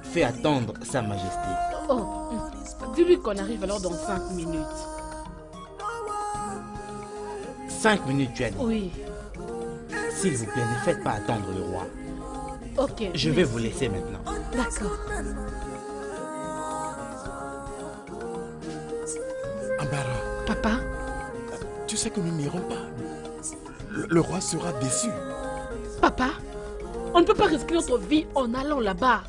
fait attendre Sa Majesté. Oh, dis-lui qu'on arrive alors dans 5 minutes. 5 minutes, tu as dit? Oui. S'il vous plaît, ne faites pas attendre le roi. Ok. Je vais vous laisser maintenant. D'accord. Amara, Papa, tu sais que nous n'irons pas. Le roi sera déçu. Papa, on ne peut pas risquer notre vie en allant là-bas.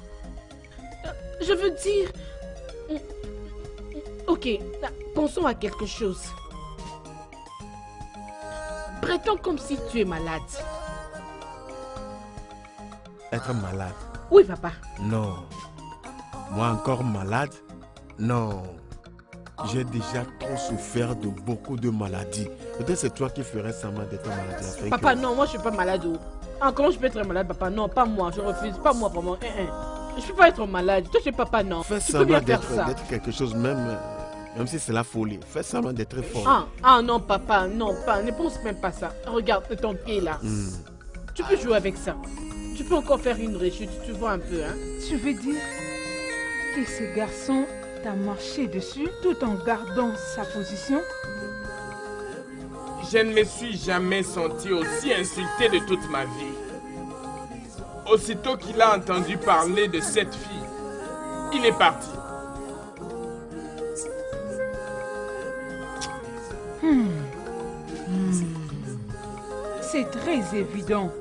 Je veux dire... Ok, pensons à quelque chose. Prétends comme si tu es malade. Être malade? Oui, papa. Non. Moi encore malade? Non. J'ai déjà trop souffert de beaucoup de maladies. Peut-être c'est toi qui ferais semblant d'être malade. Papa, non, moi je suis pas malade. Comment je peux être malade, papa? Non, pas moi, je refuse. Pas moi, vraiment. Je peux pas être malade. Toi, je suis papa, non. Fais Tu peux bien semblant faire ça. d'être quelque chose, même si c'est la folie. Fais semblant d'être fort. Ah non, papa, non, pas. Ne pense même pas ça. Regarde ton pied là. Tu peux jouer avec ça. Tu peux encore faire une rechute, tu vois un peu, hein. Tu veux dire que ce garçon t'a marché dessus tout en gardant sa position? Je ne me suis jamais senti aussi insulté de toute ma vie. Aussitôt qu'il a entendu parler de cette fille, il est parti. C'est très évident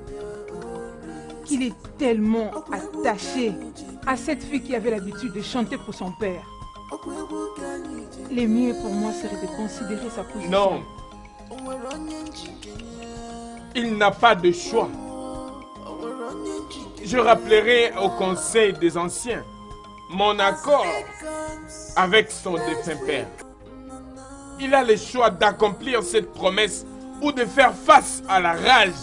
qu'il est tellement attaché à cette fille qui avait l'habitude de chanter pour son père. Le mieux pour moi serait de considérer sa position. Non. Il n'a pas de choix. Je rappellerai au conseil des anciens mon accord avec son défunt père. Il a le choix d'accomplir cette promesse ou de faire face à la rage.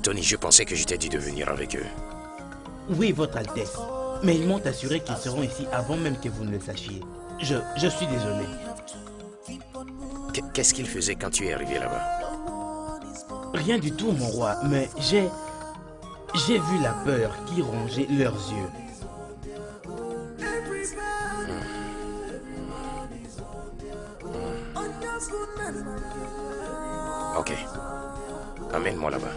Tony, je pensais que je t'ai dit de venir avec eux. Oui, Votre Altesse. Mais ils m'ont assuré qu'ils seront ici avant même que vous ne le sachiez. Je suis désolé. Qu'est-ce qu'ils faisaient quand tu es arrivé là-bas? Rien du tout, mon roi, mais j'ai vu la peur qui rongeait leurs yeux. Ok. Amène-moi là-bas.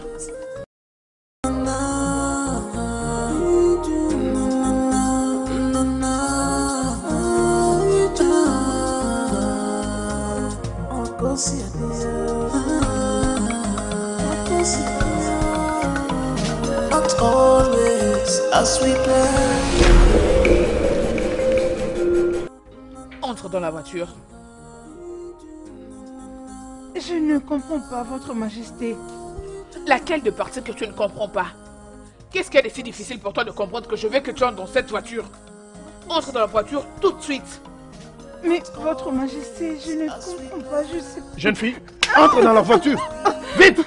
Not always as we play. Entre dans la voiture. Je ne comprends pas, Votre Majesté. Laquelle de partie que tu ne comprends pas? Qu'est-ce qui est si difficile pour toi de comprendre que je veux que tu entres dans cette voiture? Entre dans la voiture tout de suite. Mais Votre Majesté, je ne comprends pas, je sais pas. Jeune fille, entre dans la voiture. Vite!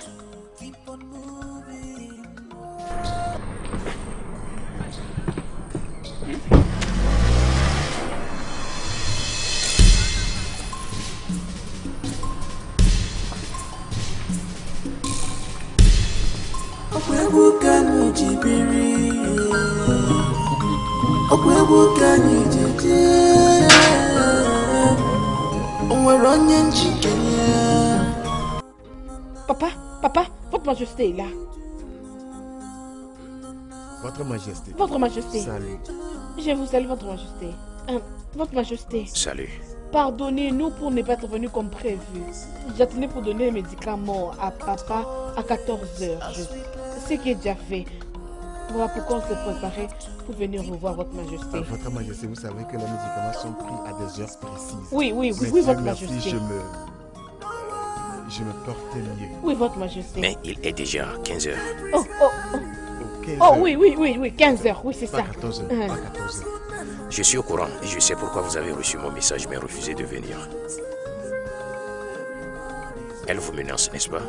Papa, Votre Majesté est là. Votre Majesté. Votre Majesté. Salut. Je vous salue, Votre Majesté. Votre Majesté. Salut. Pardonnez-nous pour ne pas être venu comme prévu. J'attendais pour donner les médicaments à papa à 14h. Ce qui est déjà fait. Voilà pourquoi on s'est préparé pour venir revoir Votre Majesté. Votre Majesté, vous savez que les médicaments sont pris à des heures précises. Oui, Votre Majesté. Je me portais mieux. Oui, Votre Majesté. Mais il est déjà 15h. Oui, 15h, oui, c'est ça. 14h, pas 14h. Je suis au courant et je sais pourquoi vous avez reçu mon message mais refusé de venir. Elle vous menace, n'est-ce pas?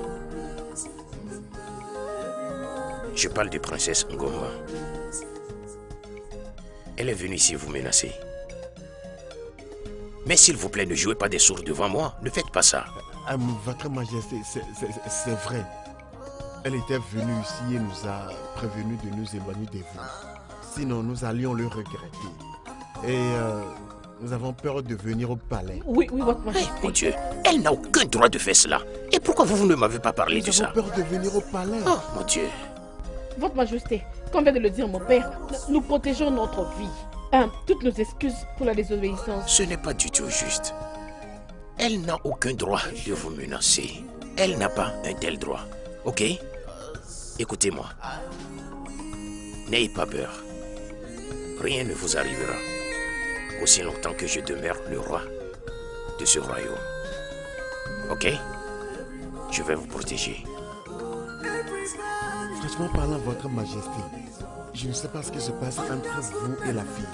Je parle de princesse Ngoma. Elle est venue ici vous menacer. Mais s'il vous plaît, ne jouez pas des sourds devant moi. Ne faites pas ça. Votre Majesté, c'est vrai. Elle était venue ici et nous a prévenu de nous éloigner de vous. Sinon, nous allions le regretter. Et nous avons peur de venir au palais. Oui, votre Majesté. Mon Dieu, elle n'a aucun droit de faire cela. Et pourquoi vous ne m'avez pas parlé de ça? Nous avons peur de venir au palais. Oh, mon Dieu. Votre Majesté, comme vient de le dire mon père, nous protégeons notre vie. Toutes nos excuses pour la désobéissance. Ce n'est pas du tout juste. Elle n'a aucun droit de vous menacer. Elle n'a pas un tel droit. Ok? Écoutez-moi. N'ayez pas peur. Rien ne vous arrivera. Aussi longtemps que je demeure le roi de ce royaume. Ok? Je vais vous protéger. Franchement parlant, votre Majesté, je ne sais pas ce qui se passe entre vous et la fille.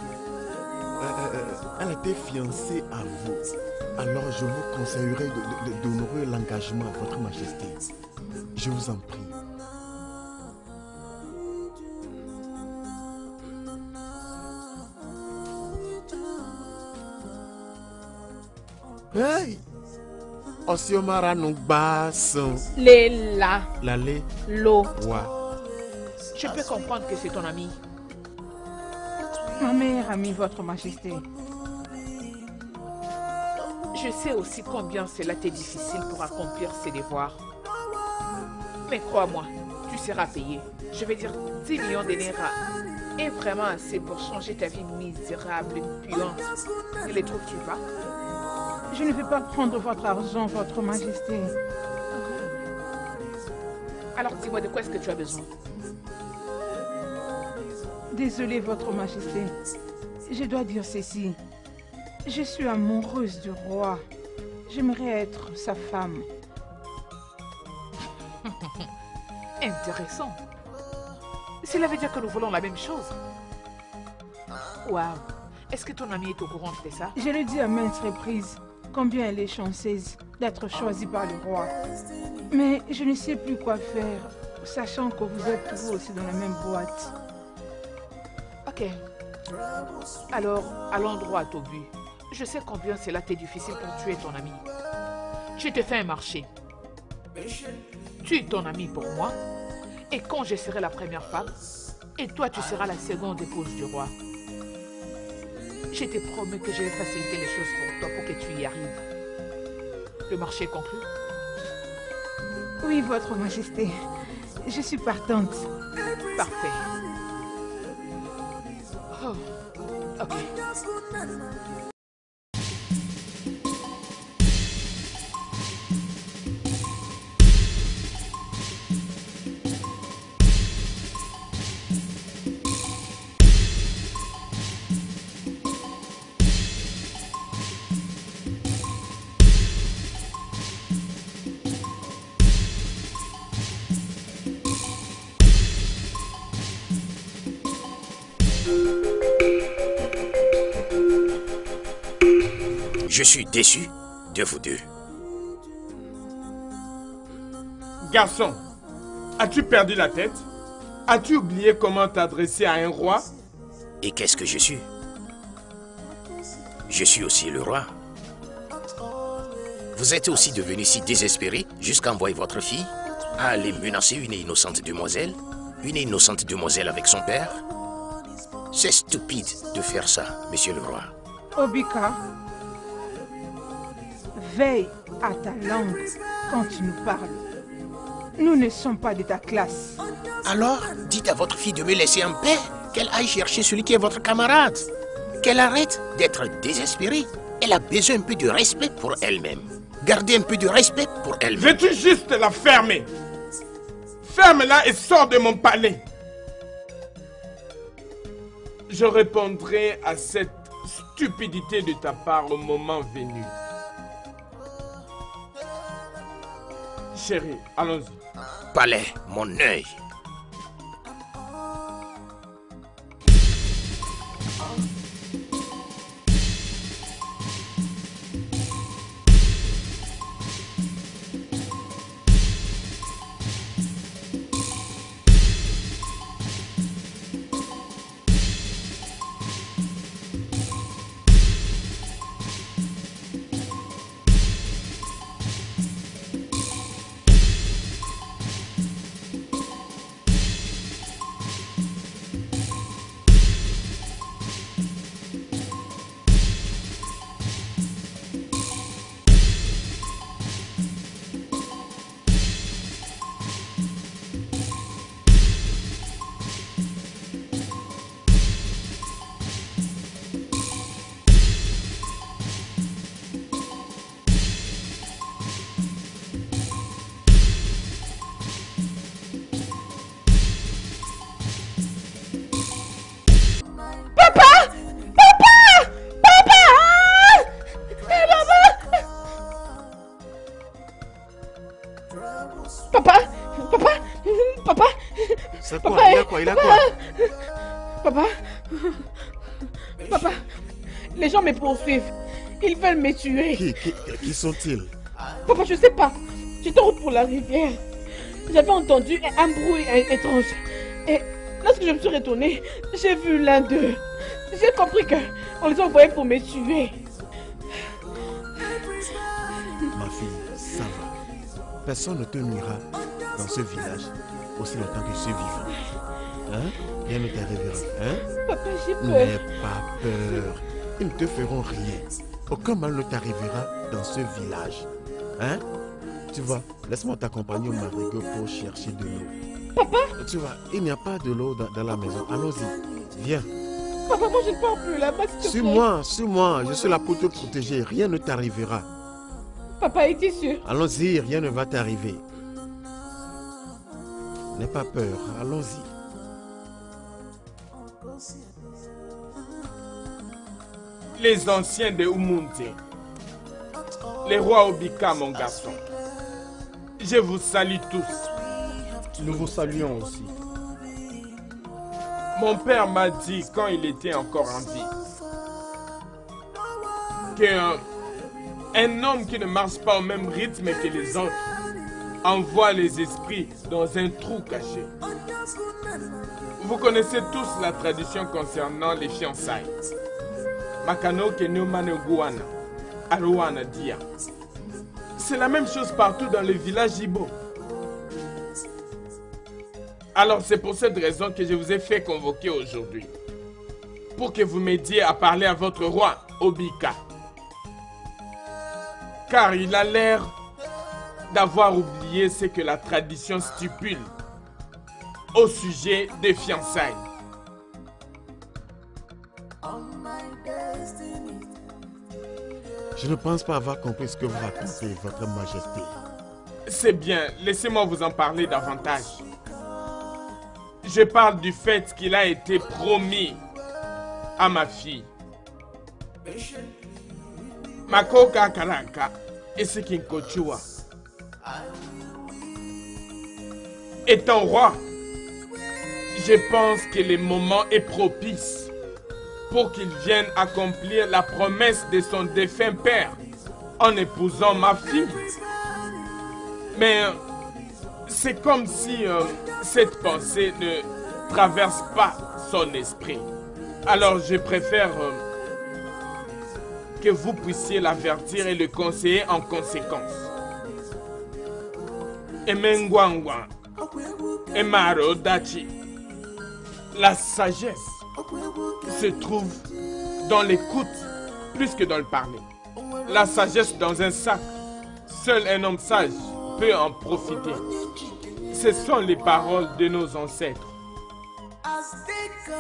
Elle était fiancée à vous. Alors je vous conseillerais d'honorer l'engagement à votre Majesté. Je vous en prie. Hey! Osiomara nous bassons. Léla. L'allée. L'eau. Wa. Je peux comprendre que c'est ton ami. Ma meilleure amie, votre Majesté. Je sais aussi combien cela t'est difficile pour accomplir ses devoirs. Mais crois-moi, tu seras payé. Je vais dire 10 millions de Naira est vraiment assez pour changer ta vie misérable et puante. Et les trouves-tu pas? Je ne vais pas prendre votre argent, votre Majesté. Alors dis-moi, de quoi est-ce que tu as besoin? Désolée, votre Majesté. Je dois dire ceci. Je suis amoureuse du roi. J'aimerais être sa femme. Intéressant. Cela veut dire que nous voulons la même chose. Waouh. Est-ce que ton ami est au courant de ça? Je le dis à maintes reprises. Combien elle est chanceuse d'être choisie par le roi. Mais je ne sais plus quoi faire, sachant que vous êtes vous aussi dans la même boîte. Ok. Alors, allons droit à ton but. Je sais combien cela t'est difficile pour tuer ton ami. Je te fais un marché. Tu es ton ami pour moi. Et quand je serai la première femme, et toi tu seras la seconde épouse du roi. Je te promets que je vais faciliter les choses pour toi pour que tu y arrives. Le marché est conclu? Oui, votre Majesté. Je suis partante. Parfait. Oh, ok. Je suis déçu de vous deux. Garçon, as-tu perdu la tête? As-tu oublié comment t'adresser à un roi? Et qu'est-ce que je suis? Je suis aussi le roi. Vous êtes aussi devenu si désespéré jusqu'à envoyer votre fille à aller menacer une innocente demoiselle? Une innocente demoiselle avec son père? C'est stupide de faire ça, monsieur le roi. Obika, veille à ta langue quand tu nous parles. Nous ne sommes pas de ta classe. Alors, dites à votre fille de me laisser en paix, qu'elle aille chercher celui qui est votre camarade. Qu'elle arrête d'être désespérée. Elle a besoin un peu de respect pour elle-même. Gardez un peu de respect pour elle-même. Veux-tu juste la fermer? Ferme-la et sors de mon palais. Je répondrai à cette stupidité de ta part au moment venu. Chérie, allons-y. Palais, mon œil. Papa, papa, papa. C'est quoi? Papa, Il a quoi? Il a quoi? Papa, papa, les gens me poursuivent. Ils veulent me tuer. Qui sont-ils? Papa, je sais pas. J'étais en route pour la rivière. J'avais entendu un bruit étrange. Et lorsque je me suis retournée, j'ai vu l'un d'eux. J'ai compris qu'on les envoyait pour me tuer. Ma fille, ça va. Personne ne te nuira dans ce village aussi longtemps que je suis vivant. Hein? Rien ne t'arrivera. Hein? Papa, j'ai peur. N'aie pas peur. Ils ne te feront rien. Aucun mal ne t'arrivera dans ce village. Hein? Tu vois, laisse-moi t'accompagner au marigot pour chercher de l'eau. Papa? Tu vois, il n'y a pas de l'eau dans la maison. Allons-y. Viens. Papa, moi je ne pars plus là-bas, s'il te plaît. Suis-moi, suis-moi. Je suis là pour te protéger. Rien ne t'arrivera. Papa, es-tu sûr? Allons-y, rien ne va t'arriver. N'aie pas peur. Allons-y. Les anciens de Umunte, les rois Obika, mon garçon, je vous salue tous. Nous vous saluons aussi. Mon père m'a dit quand il était encore en vie qu'un homme qui ne marche pas au même rythme que les autres envoie les esprits dans un trou caché. Vous connaissez tous la tradition concernant les fiançailles. Makano Kenomane Guana, Aruana Dia. C'est la même chose partout dans le village Ibo. Alors c'est pour cette raison que je vous ai fait convoquer aujourd'hui. Pour que vous m'aidiez à parler à votre roi, Obika. Car il a l'air d'avoir oublié ce que la tradition stipule au sujet des fiançailles. Je ne pense pas avoir compris ce que vous racontez, votre majesté. C'est bien, laissez-moi vous en parler davantage. Je parle du fait qu'il a été promis à ma fille. Makoka Karaka et Sekinkochua. Étant roi, je pense que le moment est propice pour qu'il vienne accomplir la promesse de son défunt père en épousant ma fille. Mais c'est comme si cette pensée ne traverse pas son esprit. Alors je préfère que vous puissiez l'avertir et le conseiller en conséquence. Emengwangwa, Emaro Dachi, la sagesse se trouve dans l'écoute plus que dans le parler. La sagesse dans un sac, seul un homme sage peut en profiter. Ce sont les paroles de nos ancêtres.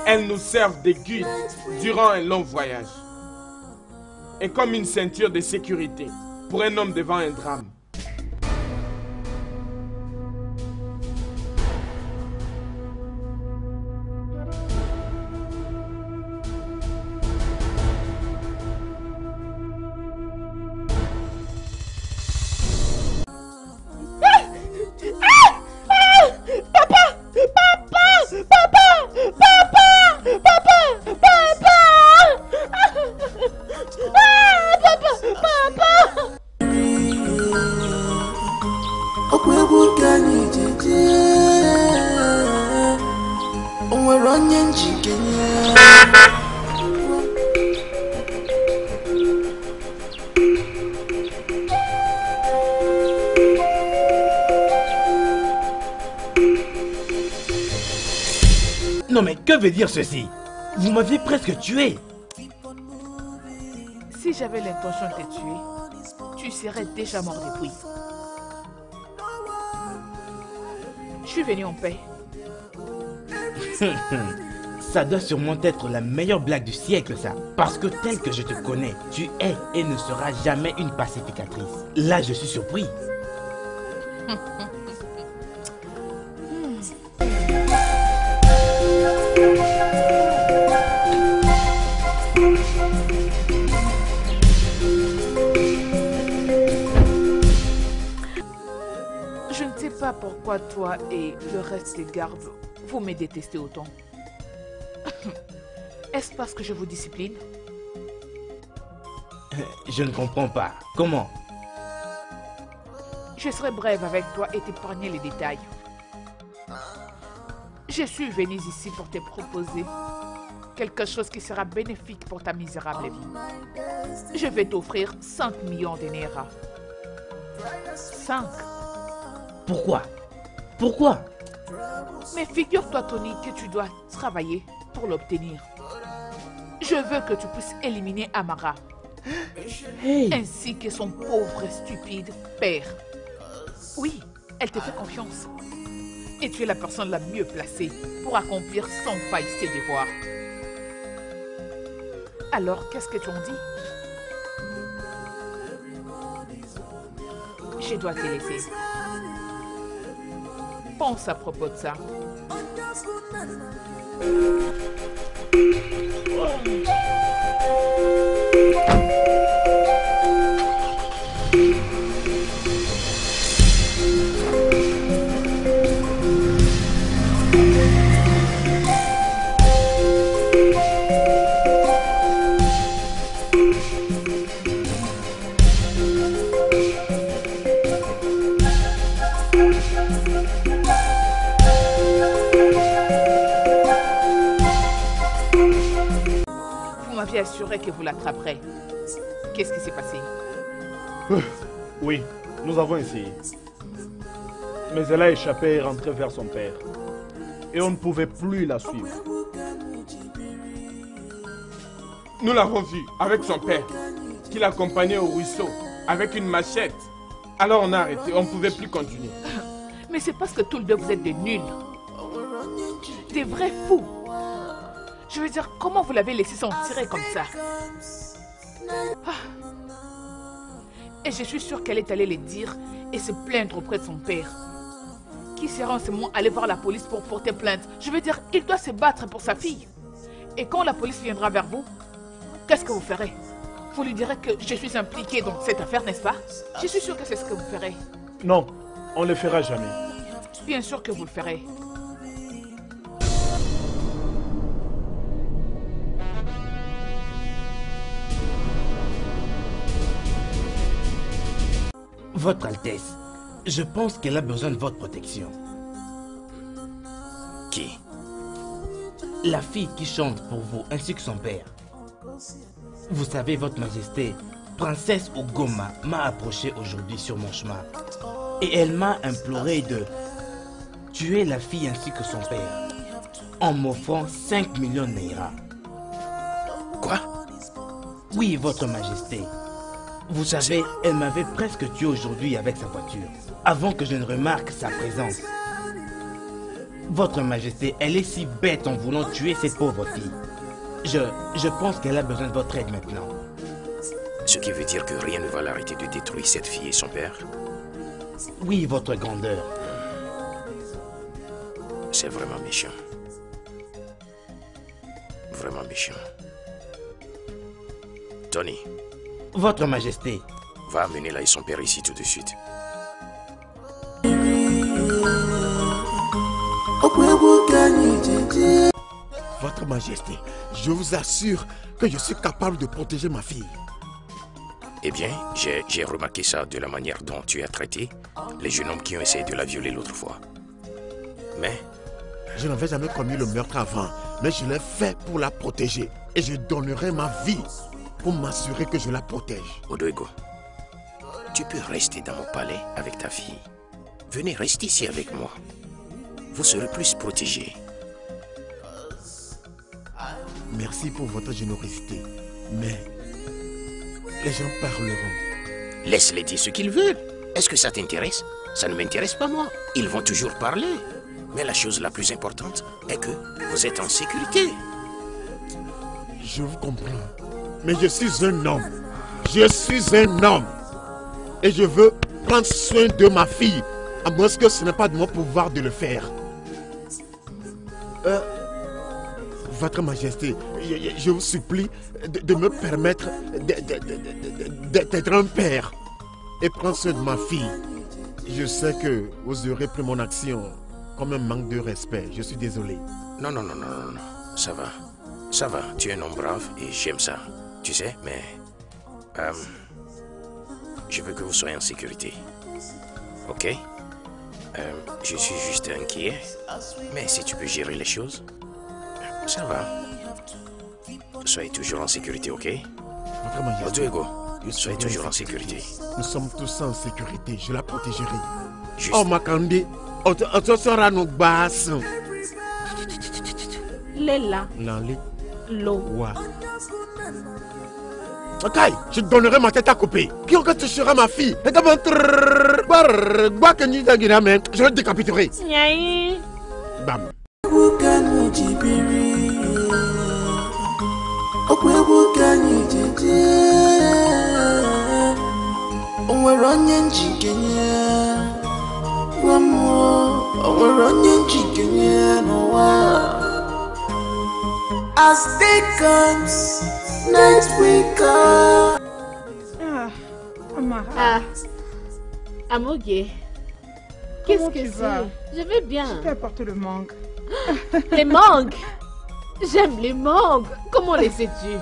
Elles nous servent de guide durant un long voyage. Et comme une ceinture de sécurité pour un homme devant un drame. Non mais que veut dire ceci? Vous m'aviez presque tué. Si j'avais l'intention de te tuer, tu serais déjà mort depuis. Je suis venu en paix. Ça doit sûrement être la meilleure blague du siècle, ça. Parce que tel que je te connais, tu es et ne seras jamais une pacificatrice. Là, je suis surpris. Je ne t'ai sais pas pourquoi toi et le reste des gardes, vous me détestez autant. Est-ce parce que je vous discipline? Je ne comprends pas. Comment? Je serai brève avec toi et t'épargner les détails. Je suis venue ici pour te proposer quelque chose qui sera bénéfique pour ta misérable vie. Je vais t'offrir 5 millions de Naira. 5. Pourquoi? Pourquoi? Mais figure-toi, Tony, que tu dois travailler pour l'obtenir. Je veux que tu puisses éliminer Amara. Hey. Ainsi que son pauvre et stupide père. Oui, elle te fait confiance. Et tu es la personne la mieux placée pour accomplir sans faille ses devoirs. Alors, qu'est-ce que tu en dis? Je dois te laisser. Pense à propos de ça. Assuré que vous l'attraperez. Qu'est-ce qui s'est passé? Oui, nous avons essayé. Mais elle a échappé et rentré vers son père. Et on ne pouvait plus la suivre. Nous l'avons vu avec son père, qui l'accompagnait au ruisseau, avec une machette. Alors on a arrêté, on ne pouvait plus continuer. Mais c'est parce que tous les deux vous êtes des nuls. Des vrais fous. Je veux dire, comment vous l'avez laissé s'en tirer comme ça? Et je suis sûre qu'elle est allée les dire et se plaindre auprès de son père. Qui sera en ce moment allé voir la police pour porter plainte? Je veux dire, il doit se battre pour sa fille. Et quand la police viendra vers vous, qu'est-ce que vous ferez? Vous lui direz que je suis impliquée dans cette affaire, n'est-ce pas? Je suis sûre que c'est ce que vous ferez. Non, on ne le fera jamais. Bien sûr que vous le ferez. Votre Altesse, je pense qu'elle a besoin de votre protection. Qui? La fille qui chante pour vous, ainsi que son père. Vous savez, Votre Majesté, Princesse Ogoma m'a approché aujourd'hui sur mon chemin. Et elle m'a imploré de tuer la fille ainsi que son père, en m'offrant 5 millions de Naira. Quoi? Oui, Votre Majesté. Vous savez, elle m'avait presque tué aujourd'hui avec sa voiture, avant que je ne remarque sa présence. Votre Majesté, elle est si bête en voulant tuer cette pauvre fille. Je pense qu'elle a besoin de votre aide maintenant. Ce qui veut dire que rien ne va l'arrêter de détruire cette fille et son père? Oui, Votre Grandeur. C'est vraiment méchant. Vraiment méchant. Tony. Votre Majesté. Va amener là et son père ici tout de suite. Votre Majesté, je vous assure que je suis capable de protéger ma fille. Eh bien, j'ai remarqué ça de la manière dont tu as traité les jeunes hommes qui ont essayé de la violer l'autre fois. Mais... Je n'avais jamais commis le meurtre avant, mais je l'ai fait pour la protéger. Et je donnerai ma vie pour m'assurer que je la protège. Odoego, tu peux rester dans mon palais avec ta fille. Venez rester ici avec moi. Vous serez plus protégés. Merci pour votre générosité, mais les gens parleront. Laisse-les dire ce qu'ils veulent. Est-ce que ça t'intéresse? Ça ne m'intéresse pas moi. Ils vont toujours parler. Mais la chose la plus importante est que vous êtes en sécurité. Je vous comprends. Mais je suis un homme. Je suis un homme. Et je veux prendre soin de ma fille. À moins que ce n'est pas de mon pouvoir de le faire. Votre Majesté, je vous supplie de me permettre d'être un père et prendre soin de ma fille. Je sais que vous aurez pris mon action comme un manque de respect. Je suis désolé. Non. Ça va. Ça va. Tu es un homme brave et j'aime ça. Tu sais, mais... je veux que vous soyez en sécurité. Ok? Je suis juste inquiet. Mais si tu peux gérer les choses, ça va. Soyez toujours en sécurité, ok? Votre Majesté. Oduego, soyez toujours en sécurité. Nous sommes tous en sécurité. Je la protégerai. Juste. Oh, Makande. On sera nos basses. Léla, L'enlé. l'eau. Ouais. Ok, je donnerai ma tête à couper. Qui encore tu seras ma fille? Je le décapiterai. Nyaï. Bam. As day comes, night will come. Amara. Ah, Amogué. Qu'est-ce Comment que tu vas? c'est? Je vais bien. Je t'ai apporté le mangue. Les mangues. J'aime les mangues. Comment les sais-tu?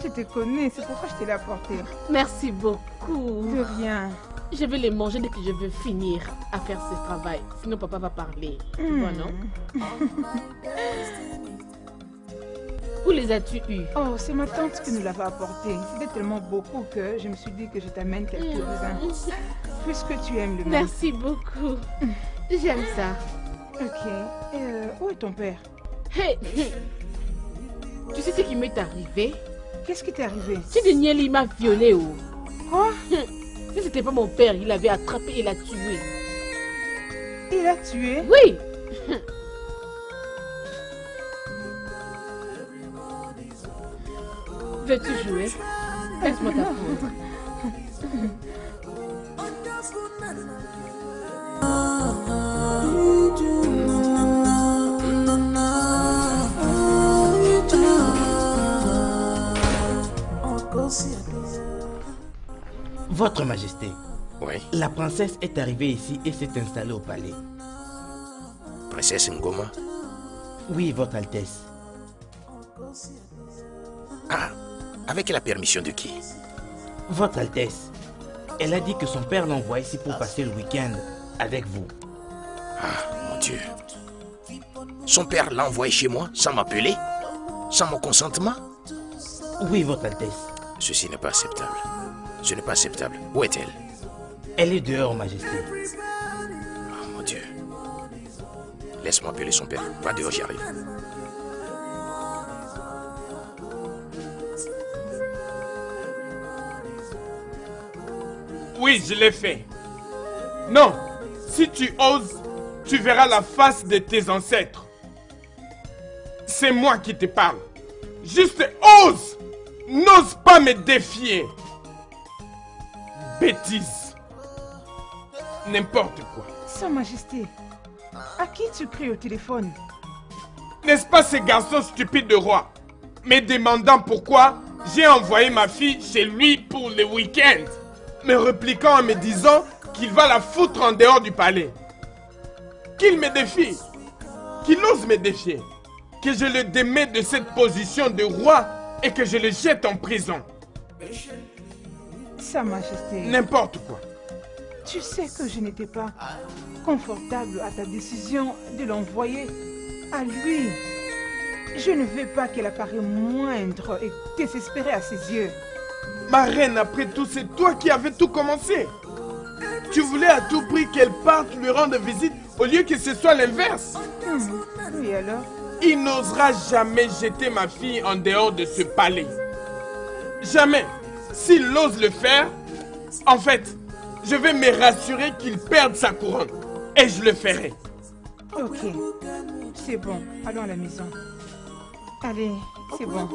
Je te connais, c'est pourquoi je te l'ai apporté. Merci beaucoup. De rien. Je vais les manger dès que je veux finir à faire ce travail. Sinon papa va parler. Tu vois, non? Où les as-tu eus? Oh, c'est ma tante qui nous l'avait apporté. C'était tellement beaucoup que je me suis dit que je t'amène quelques-uns. Puisque tu aimes le mangue. Merci beaucoup. J'aime ça. Ok. Où est ton père? Hey. Tu sais ce qui m'est arrivé? Qu'est-ce qui t'est arrivé? Chidiniel, il m'a violé. Oh. Quoi? Si c'était pas mon père, il l'avait attrapé et l'a tué. Il l'a tué? Oui. Veux-tu jouer? Laisse-moi t'apprendre. Votre Majesté, Oui. la princesse est arrivée ici et s'est installée au palais. Princesse Ngoma. Oui, Votre Altesse. Ah, avec la permission de qui? Votre Altesse, elle a dit que son père l'envoie ici pour passer le week-end avec vous. Ah, mon Dieu. Son père l'a envoyé chez moi sans m'appeler? Sans mon consentement? Oui, Votre Altesse. Ceci n'est pas acceptable. Ce n'est pas acceptable. Où est-elle? Elle est dehors, Majesté. Oh, mon Dieu. Laisse-moi appeler son père. Va dehors, j'y arrive. Oui, je l'ai fait. Non, si tu oses, tu verras la face de tes ancêtres. C'est moi qui te parle. Juste ose. N'ose pas me défier. Bêtise. N'importe quoi. Sa Majesté, à qui tu cries au téléphone? N'est-ce pas ce garçon stupide de roi, me demandant pourquoi j'ai envoyé ma fille chez lui pour le week-end, me répliquant en me disant qu'il va la foutre en dehors du palais. Qu'il me défie, qu'il ose me défier, que je le démets de cette position de roi et que je le jette en prison. Sa Majesté, N'importe quoi. tu sais que je n'étais pas confortable à ta décision de l'envoyer à lui. Je ne veux pas qu'elle apparaisse moindre et désespérée à ses yeux. Ma reine, après tout, c'est toi qui avais tout commencé. Tu voulais à tout prix qu'elle parte lui rendre visite au lieu que ce soit l'inverse. Oui, alors? Il n'osera jamais jeter ma fille en dehors de ce palais. Jamais. S'il ose le faire, en fait, je vais me rassurer qu'il perde sa couronne. Et je le ferai. Ok, c'est bon, allons à la maison. Allez, c'est bon.